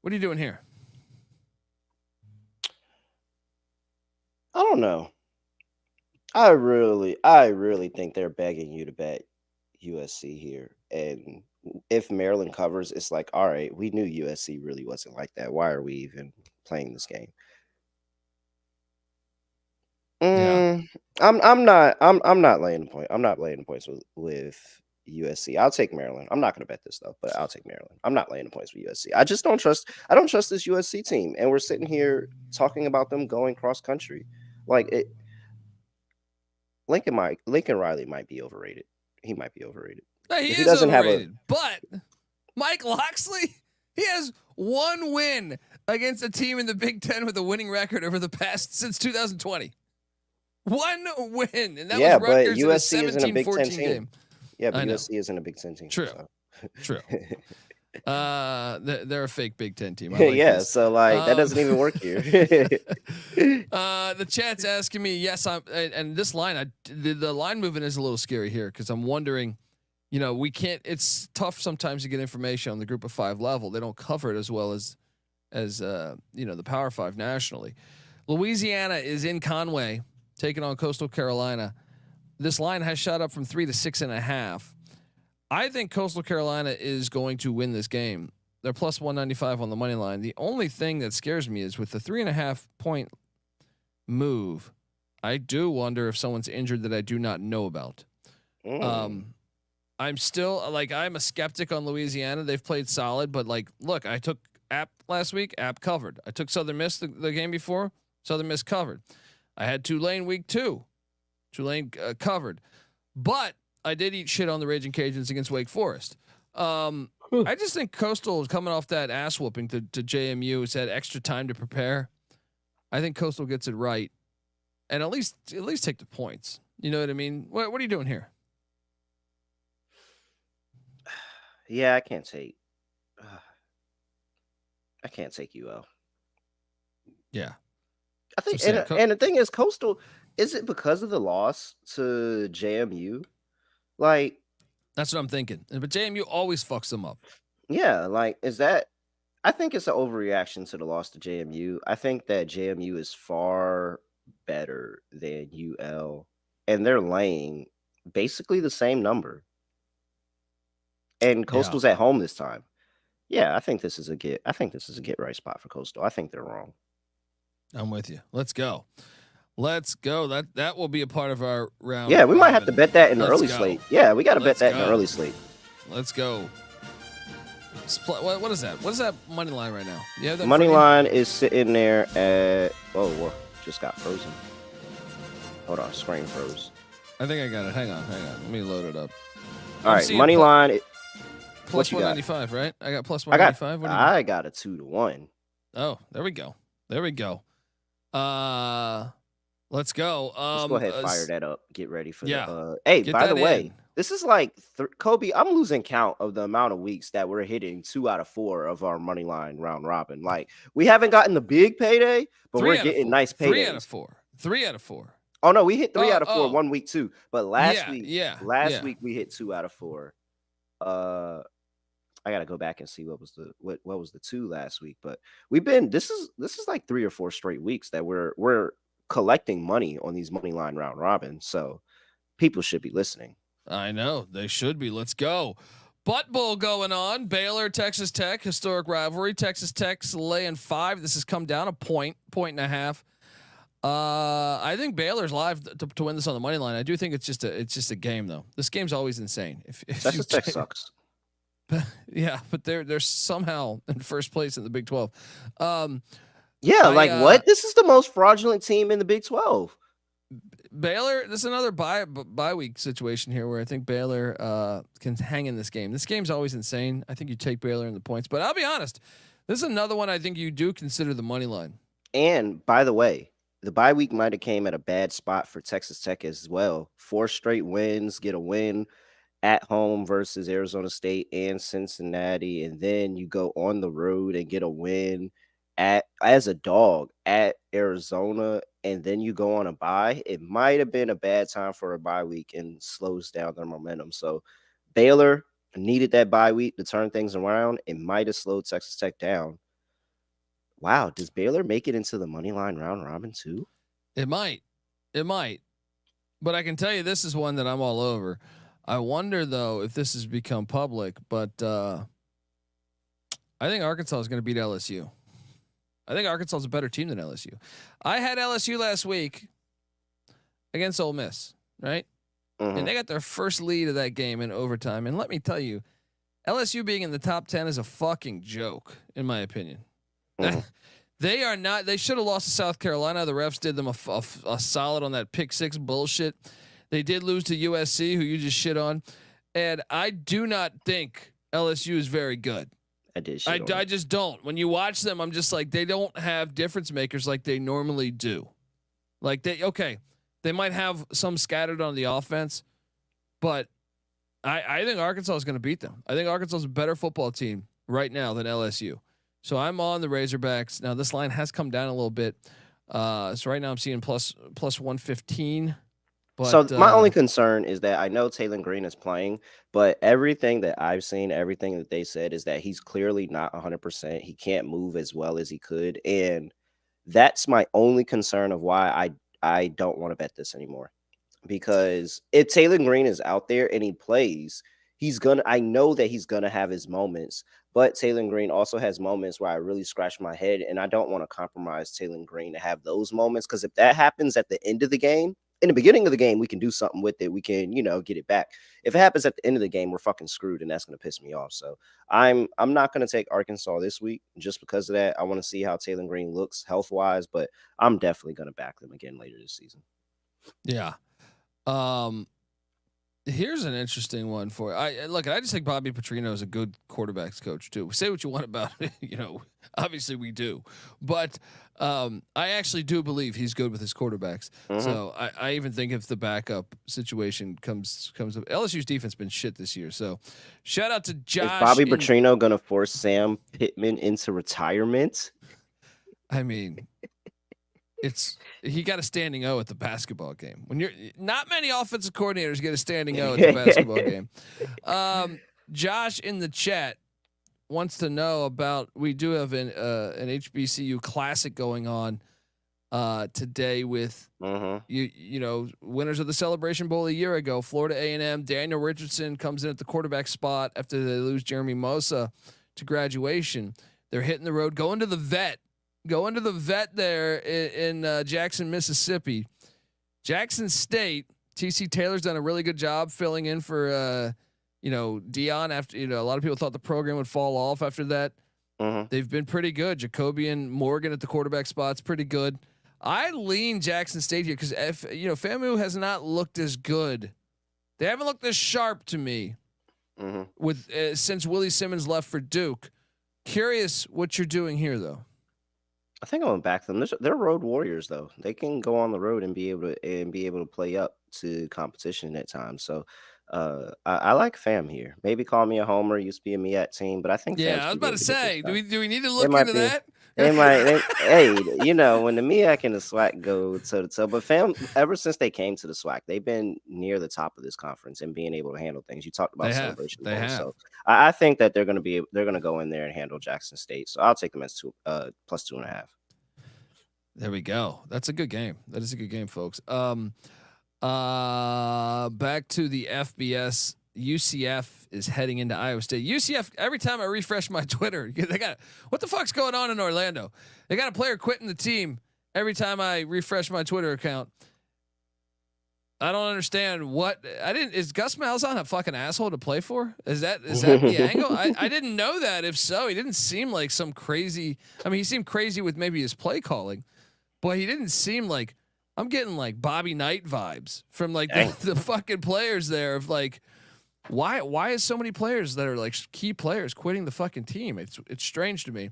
[SPEAKER 1] What are you doing here?
[SPEAKER 6] I don't know. I really think they're begging you to bet USC here. And if Maryland covers, it's like, all right, we knew USC really wasn't like that. Why are we even playing this game?
[SPEAKER 1] Yeah.
[SPEAKER 6] I'm not laying the point. I'm not laying the points with USC. I'll take Maryland. I'm not going to bet this though, but I'll take Maryland. I'm not laying the points with USC. I don't trust this USC team, and we're sitting here talking about them going cross country. Like it, Lincoln Riley might be overrated. He might be overrated.
[SPEAKER 1] He is overrated. But Mike Loxley, he has one win against a team in the Big Ten with a winning record over the past since 2020. One win, and that was Rutgers in a 17-14 game.
[SPEAKER 6] Yeah, but USC isn't a Big Ten team.
[SPEAKER 1] True. True. They're a fake Big Ten team.
[SPEAKER 6] This. So like that doesn't even work here.
[SPEAKER 1] The chat's asking me, yes, and this line, the line movement is a little scary here because I'm wondering, you know, it's tough sometimes to get information on the Group of 5 level. They don't cover it as well as you know, the Power 5 nationally. Louisiana is in Conway taking on Coastal Carolina. This line has shot up from 3 to 6.5. I think Coastal Carolina is going to win this game. They're plus 195 on the money line. The only thing that scares me is with the 3.5 point move, I do wonder if someone's injured that I do not know about. I'm still I'm a skeptic on Louisiana. They've played solid, but like, look, I took App last week. App covered. I took Southern Miss the game before. Southern Miss covered. I had Tulane week 2. Tulane covered, but I did eat shit on the Raging Cajuns against Wake Forest. I just think Coastal is coming off that ass whooping to JMU. It's had extra time to prepare. I think Coastal gets it right, and at least take the points. You know what I mean? What are you doing here?
[SPEAKER 6] Yeah, I can't take UL.
[SPEAKER 1] Yeah,
[SPEAKER 6] I think, and the thing is, Coastal. Is it because of the loss to JMU? Like,
[SPEAKER 1] that's what I'm thinking. But JMU always fucks them up.
[SPEAKER 6] Yeah, like, is that? I think it's an overreaction to the loss to JMU. I think that JMU is far better than UL, and they're laying basically the same number. And Coastal's at home this time. Yeah, I think this is a get right spot for Coastal. I think they're wrong.
[SPEAKER 1] I'm with you. Let's go. That will be a part of our round.
[SPEAKER 6] Yeah, we might have to bet that in the early slate. Yeah, we got to bet that in the early slate.
[SPEAKER 1] Let's go. What is that? What is that money line right now? Yeah,
[SPEAKER 6] the money line is sitting there at. Oh, just got frozen. Hold on, screen froze.
[SPEAKER 1] I think I got it. Hang on. Let me load it up.
[SPEAKER 6] All right, money line.
[SPEAKER 1] Plus 195, right? I got plus 195.
[SPEAKER 6] I got a 2-1.
[SPEAKER 1] Oh, there we go. Let's go.
[SPEAKER 6] Let's go ahead, fire that up. Get ready for the. Hey, by the way, this is like Kobe. I'm losing count of the amount of weeks that we're hitting 2 out of 4 of our money line round robin. Like, we haven't gotten the big payday, but we're getting nice paydays.
[SPEAKER 1] 3 out of 4. 3 out of 4.
[SPEAKER 6] Oh no, we hit 3 out of 4 1 week too. But last week we hit 2 out of 4. I gotta go back and see what was the 2 last week. But we've been this is like 3 or 4 straight weeks that we're collecting money on these money line round robin. So people should be listening.
[SPEAKER 1] I know they should be. Let's go. Butt Bowl going on. Baylor, Texas Tech, historic rivalry. Texas Tech's laying 5. This has come down a point and a half. I think Baylor's live to win this on the money line. I do think it's just a game though. This game's always insane. If
[SPEAKER 6] Texas Tech sucks.
[SPEAKER 1] Yeah, but they're somehow in first place in the Big 12.
[SPEAKER 6] What? This is the most fraudulent team in the Big 12.
[SPEAKER 1] Baylor, this is another bye week situation here where I think Baylor can hang in this game. This game's always insane. I think you take Baylor in the points, but I'll be honest, this is another one I think you do consider the money line.
[SPEAKER 6] And by the way, the bye week might have came at a bad spot for Texas Tech as well. 4 straight wins, get a win at home versus Arizona State and Cincinnati, and then you go on the road and get a win as a dog at Arizona, and then you go on a bye. It might have been a bad time for a bye week and slows down their momentum. So Baylor needed that bye week to turn things around. It might have slowed Texas Tech down. Wow, does Baylor make it into the money line round robin too?
[SPEAKER 1] It might, but I can tell you this is one that I'm all over. I wonder though if this has become public, but I think Arkansas is going to beat LSU. I think Arkansas is a better team than LSU. I had LSU last week against Ole Miss, right? And they got their first lead of that game in overtime. And let me tell you, LSU being in the top 10 is a fucking joke, in my opinion. They are not. They should have lost to South Carolina. The refs did them a solid on that pick 6 bullshit. They did lose to USC, who you just shit on. And I do not think LSU is very good. I just don't. When you watch them, I'm just like, they don't have difference makers like they normally do. Like they might have some scattered on the offense, but I think Arkansas is going to beat them. I think Arkansas is a better football team right now than LSU. So I'm on the Razorbacks. Now this line has come down a little bit. So right now I'm seeing plus 115. But,
[SPEAKER 6] so my only concern is that I know Taylor Green is playing, but everything that I've seen, everything that they said is that he's clearly not 100%. He can't move as well as he could. And that's my only concern of why I don't want to bet this anymore. Because if Taylor Green is out there and he plays, I know that he's going to have his moments, but Taylor Green also has moments where I really scratch my head, and I don't want to compromise Taylor Green to have those moments. Because if that happens at the end of the game, in the beginning of the game, we can do something with it. We can, get it back. If it happens at the end of the game, we're fucking screwed, and that's going to piss me off. So I'm not going to take Arkansas this week just because of that. I want to see how Taylor Green looks health-wise, but I'm definitely going to back them again later this season.
[SPEAKER 1] Yeah. Here's an interesting one for I just think Bobby Petrino is a good quarterbacks coach too. Say what you want about it, obviously we do, but I actually do believe he's good with his quarterbacks. So I even think if the backup situation comes up, LSU's defense been shit this year. So shout out to Josh.
[SPEAKER 6] Is Bobby Petrino gonna force Sam Pittman into retirement?
[SPEAKER 1] I mean, he got a standing O at the basketball game. When you're not many offensive coordinators get a standing O at the basketball game. Josh in the chat wants to know about, we do have an HBCU classic going on today with winners of the Celebration Bowl a year ago. Florida A&M, Daniel Richardson comes in at the quarterback spot after they lose Jeremy Mosa to graduation. They're hitting the road, going to the vet there in Jackson, Mississippi. Jackson State, TC Taylor's done a really good job filling in for Dion after, a lot of people thought the program would fall off after that. They've been pretty good. Jacobian Morgan at the quarterback spot's pretty good. I lean Jackson State here because FAMU has not looked as good. They haven't looked as sharp to me with since Willie Simmons left for Duke. Curious what you're doing here though.
[SPEAKER 6] I think I'm gonna back them. They're road warriors, though. They can go on the road and be able to play up to competition at times. So, I like Fam here. Maybe call me a homer. Used to be a MEAC team, but I think.
[SPEAKER 1] Yeah, I was about to say, do we need to look into that?
[SPEAKER 6] Hey, when the MEAC and the SWAC go toe to toe, but Fam, ever since they came to the SWAC, they've been near the top of this conference and being able to handle things. You talked about Celebration Bowl, so I think that they're going to go in there and handle Jackson State. So I'll take them as plus 2.5.
[SPEAKER 1] There we go. That's a good game. That is a good game, folks. Back to the FBS. UCF is heading into Iowa State. UCF, every time I refresh my Twitter, they got what the fuck's going on in Orlando? They got a player quitting the team every time I refresh my Twitter account. I don't understand what I didn't. Is Gus Malzahn a fucking asshole to play for? Is that the angle? I didn't know that. If so, he didn't seem like some crazy. I mean, he seemed crazy with maybe his play calling, but he didn't seem like. I'm getting like Bobby Knight vibes from like the fucking players there of like, why is so many players that are like key players quitting the fucking team? It's strange to me.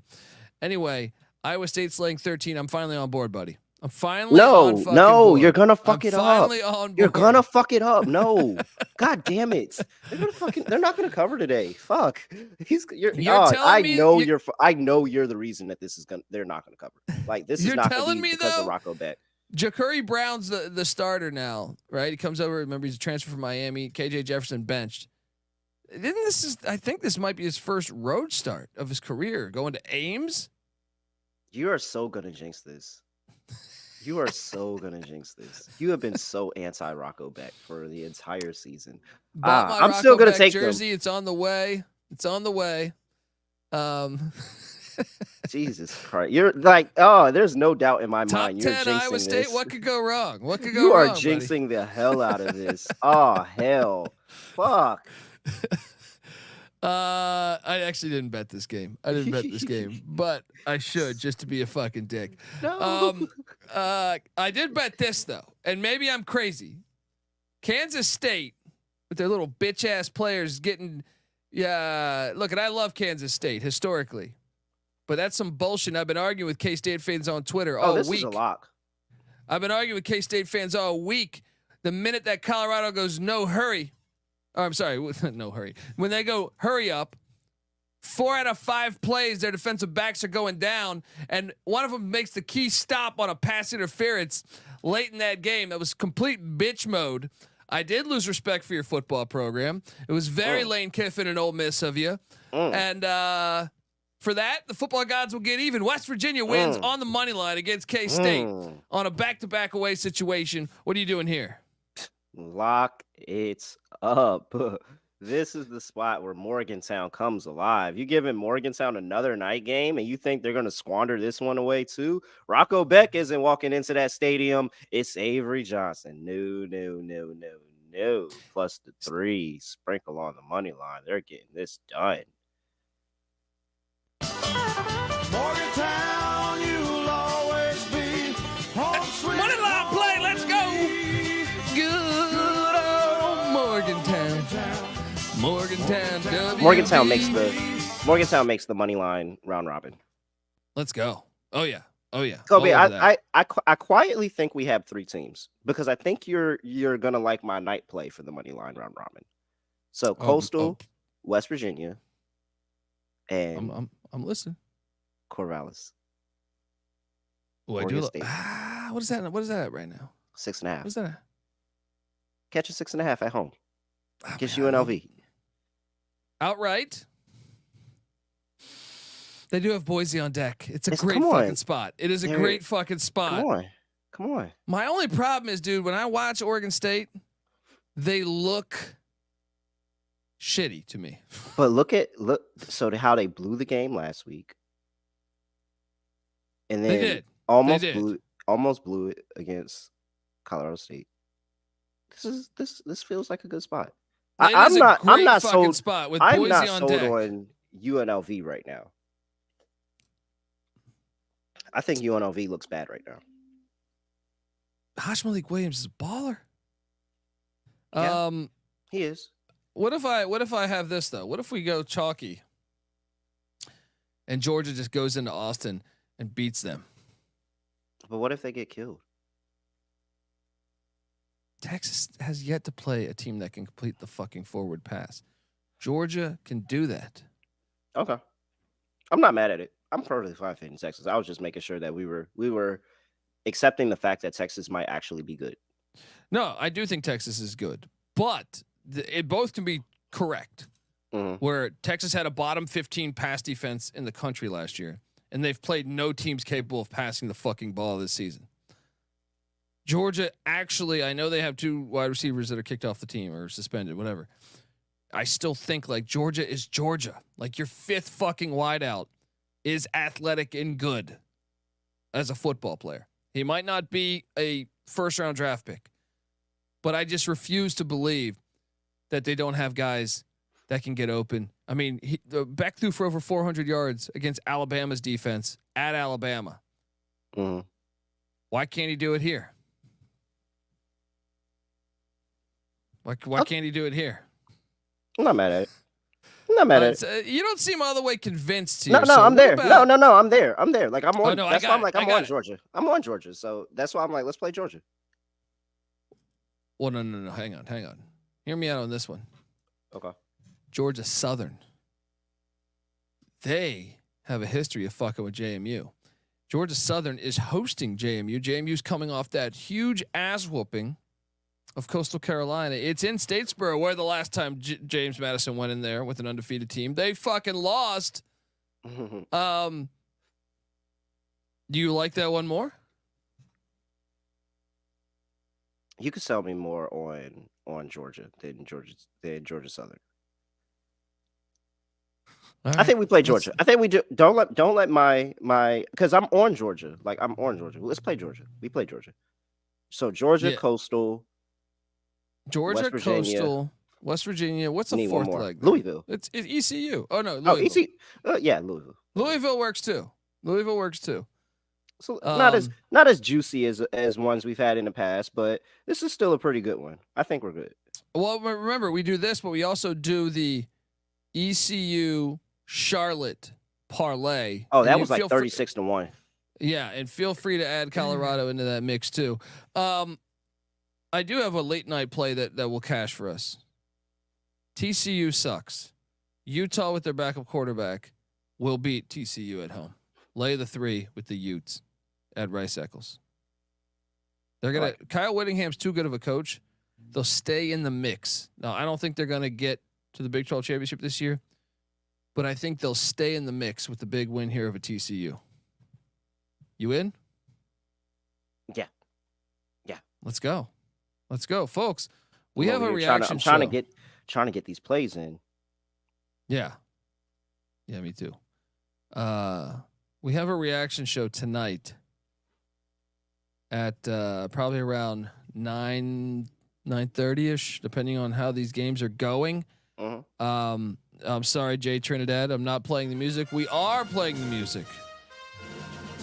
[SPEAKER 1] Anyway, Iowa State's laying 13. I'm finally on board, buddy. I'm finally on fucking board.
[SPEAKER 6] You're gonna fuck it
[SPEAKER 1] finally
[SPEAKER 6] up.
[SPEAKER 1] On board.
[SPEAKER 6] You're gonna fuck it up. No, god damn it. They're not gonna cover today. Fuck. I know you're the reason that they're not gonna cover. Like this is not gonna be because of Rocco Beck.
[SPEAKER 1] Ja'Kurrie Brown's the starter now, right? He comes over. Remember, he's a transfer from Miami. KJ Jefferson benched. I think this might be his first road start of his career, going to Ames.
[SPEAKER 6] You are so gonna jinx this. You are so gonna jinx this. You have been so anti Rocco Beck for the entire season. I'm still gonna take
[SPEAKER 1] jersey.
[SPEAKER 6] Them.
[SPEAKER 1] It's on the way. It's on the way.
[SPEAKER 6] Jesus Christ! You're like, there's no doubt in my mind. You're
[SPEAKER 1] Top 10
[SPEAKER 6] jinxing
[SPEAKER 1] Iowa State.
[SPEAKER 6] this.
[SPEAKER 1] What could go wrong? What could go
[SPEAKER 6] wrong?
[SPEAKER 1] You
[SPEAKER 6] are jinxing the hell out of this. Oh hell, fuck.
[SPEAKER 1] I actually didn't bet this game. But I should just to be a fucking dick.
[SPEAKER 6] No.
[SPEAKER 1] I did bet this though, and maybe I'm crazy. Kansas State with their little bitch ass players getting. Yeah, look, and I love Kansas State historically, but that's some bullshit. I've been arguing with K-State fans on Twitter all
[SPEAKER 6] this
[SPEAKER 1] week.
[SPEAKER 6] Is a lock.
[SPEAKER 1] I've been arguing with K-State fans all week. The minute that Colorado goes no hurry. Oh, I'm sorry, no hurry. When they go hurry up, 4 out of 5 plays, their defensive backs are going down, and one of them makes the key stop on a pass interference late in that game. That was complete bitch mode. I did lose respect for your football program. It was very Lane Kiffin and Ole Miss of you, and for that, the football gods will get even. West Virginia wins on the money line against K-State on a back-to-back away situation. What are you doing here?
[SPEAKER 6] Lock it up. This is the spot where Morgantown comes alive. You giving Morgantown another night game, and you think they're going to squander this one away too? Rocco Beck isn't walking into that stadium. It's Avery Johnson. No. Plus the 3 sprinkle on the money line. They're getting this done.
[SPEAKER 8] Morgantown, you'll always be home sweet.
[SPEAKER 1] Money line play. Let's go. Good old Morgantown.
[SPEAKER 6] Morgantown makes the money line round robin.
[SPEAKER 1] Let's go. Oh yeah.
[SPEAKER 6] Kobe, I quietly think we have 3 teams because I think you're gonna like my night play for the money line round robin. So Coastal, West Virginia, and
[SPEAKER 1] I'm listening.
[SPEAKER 6] Corvallis.
[SPEAKER 1] Oh, I do. What is that? What is that at right now?
[SPEAKER 6] 6.5.
[SPEAKER 1] What's that at?
[SPEAKER 6] Catch a 6.5 at home. Gets UNLV.
[SPEAKER 1] Outright. They do have Boise on deck. It's a great fucking spot. It is a great fucking spot.
[SPEAKER 6] Come on.
[SPEAKER 1] My only problem is, dude, when I watch Oregon State, they look shitty to me.
[SPEAKER 6] But look so how they blew the game last week. And then
[SPEAKER 1] they did.
[SPEAKER 6] Almost blew it against Colorado State. This feels like a good spot. I'm not sold
[SPEAKER 1] spot with Boise on deck.
[SPEAKER 6] On UNLV right now. I think UNLV looks bad right now.
[SPEAKER 1] Hash Malik Williams is a baller.
[SPEAKER 6] Yeah, he is.
[SPEAKER 1] What if I have this though? What if we go chalky and Georgia just goes into Austin and beats them?
[SPEAKER 6] But what if they get killed?
[SPEAKER 1] Texas has yet to play a team that can complete the fucking forward pass. Georgia can do that.
[SPEAKER 6] Okay. I'm not mad at it. I'm perfectly fine fading Texas. I was just making sure that we were accepting the fact that Texas might actually be good.
[SPEAKER 1] No, I do think Texas is good, but it both can be correct. Where Texas had a bottom 15 pass defense in the country last year, and they've played no teams capable of passing the fucking ball this season. Georgia, actually, I know they have 2 wide receivers that are kicked off the team or suspended, whatever. I still think like Georgia is Georgia. Like your 5th fucking wideout is athletic and good as a football player. He might not be a 1st-round draft pick, but I just refuse to believe that they don't have guys that can get open. I mean, Beck threw for over 400 yards against Alabama's defense at Alabama.
[SPEAKER 6] Mm-hmm.
[SPEAKER 1] Why can't he do it here? Why can't he do it here?
[SPEAKER 6] I'm not mad at it. I'm not mad at it.
[SPEAKER 1] You don't seem all the way convinced here.
[SPEAKER 6] No,
[SPEAKER 1] so
[SPEAKER 6] I'm there.
[SPEAKER 1] about,
[SPEAKER 6] No, I'm there. I'm there. Like I'm on.
[SPEAKER 1] No,
[SPEAKER 6] that's why I'm like I'm on
[SPEAKER 1] it.
[SPEAKER 6] Georgia. I'm on Georgia. So that's why I'm like, let's play Georgia.
[SPEAKER 1] Well, no. Hang on. Hear me out on this one.
[SPEAKER 6] Okay.
[SPEAKER 1] Georgia Southern. They have a history of fucking with JMU. Georgia Southern is hosting JMU. JMU's coming off that huge ass whooping of Coastal Carolina. It's in Statesboro, where the last time James Madison went in there with an undefeated team, they fucking lost. Do you like that one more?
[SPEAKER 6] You could sell me more on Georgia than Georgia Southern. Right. I think we play Georgia. I think we do. Don't let my because I'm on Georgia. Like I'm on Georgia. Let's play Georgia. We play Georgia. So Georgia, Coastal,
[SPEAKER 1] Georgia, Coastal, West Virginia. What's the fourth leg?
[SPEAKER 6] Louisville.
[SPEAKER 1] It's ECU. Oh no, Louisville.
[SPEAKER 6] Yeah, Louisville.
[SPEAKER 1] Louisville works too.
[SPEAKER 6] So not as juicy as ones we've had in the past, but this is still a pretty good one. I think we're good.
[SPEAKER 1] Well, remember we do this, but we also do the ECU Charlotte parlay.
[SPEAKER 6] Oh, that was like 36-1.
[SPEAKER 1] Yeah, and feel free to add Colorado into that mix too. I do have a late night play that will cash for us. TCU sucks. Utah with their backup quarterback will beat TCU at home. Lay the 3 with the Utes at Rice Eccles. They're gonna. Right. Kyle Whittingham's too good of a coach. They'll stay in the mix. Now, I don't think they're gonna get to the Big 12 championship this year, but I think they'll stay in the mix with the big win here of a TCU. You in?
[SPEAKER 6] Yeah.
[SPEAKER 1] Let's go, folks. We have a reaction show.
[SPEAKER 6] Trying to get these plays in.
[SPEAKER 1] Yeah, me too. We have a reaction show tonight at probably around 9:30 ish, depending on how these games are going. I'm sorry, Jay Trinidad. I'm not playing the music. We are playing the music.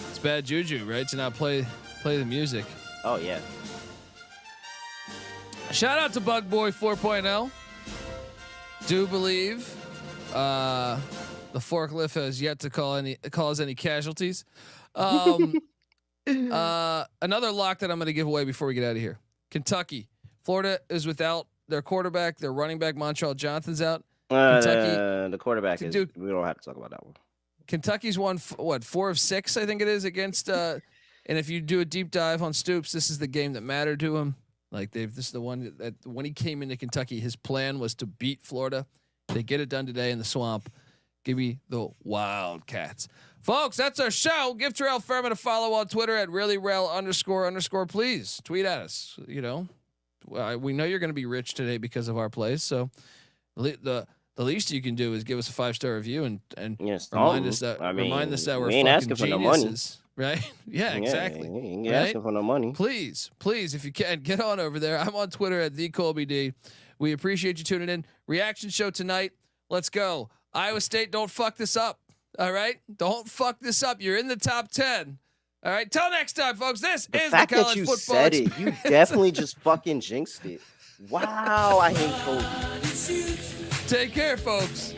[SPEAKER 1] It's bad juju, right? To not play the music.
[SPEAKER 6] Oh yeah.
[SPEAKER 1] Shout out to Bug Boy 4.0. Do believe the forklift has yet to cause any casualties. Another lock that I'm going to give away before we get out of here. Kentucky. Florida is without their quarterback. Their running back, Montrell Johnson's out.
[SPEAKER 6] Kentucky. The quarterback is. We don't have to talk about that one.
[SPEAKER 1] Kentucky's won 4 of 6, I think it is, against. And if you do a deep dive on Stoops, this is the game that mattered to him. Like this is the one that when he came into Kentucky, his plan was to beat Florida. They get it done today in the Swamp. Give me the Wildcats. Folks, that's our show. Give Terrell Furman a follow on Twitter at @reallyRel__. Please tweet at us. You know, we know you're going to be rich today because of our plays. So the least you can do is give us a 5-star review and remind us that we're fucking geniuses. For no money. Right? Yeah, exactly.
[SPEAKER 6] You ain't asking for no money.
[SPEAKER 1] Please, if you can, get on over there. I'm on Twitter at @TheColbyD. We appreciate you tuning in. Reaction show tonight. Let's go. Iowa State, don't fuck this up. All right? Don't fuck this up. You're in the top 10. All right? Till next time, folks. This is the college football
[SPEAKER 6] said it. You definitely just fucking jinxed it. Wow, I hate Kobe.
[SPEAKER 1] Take care, folks.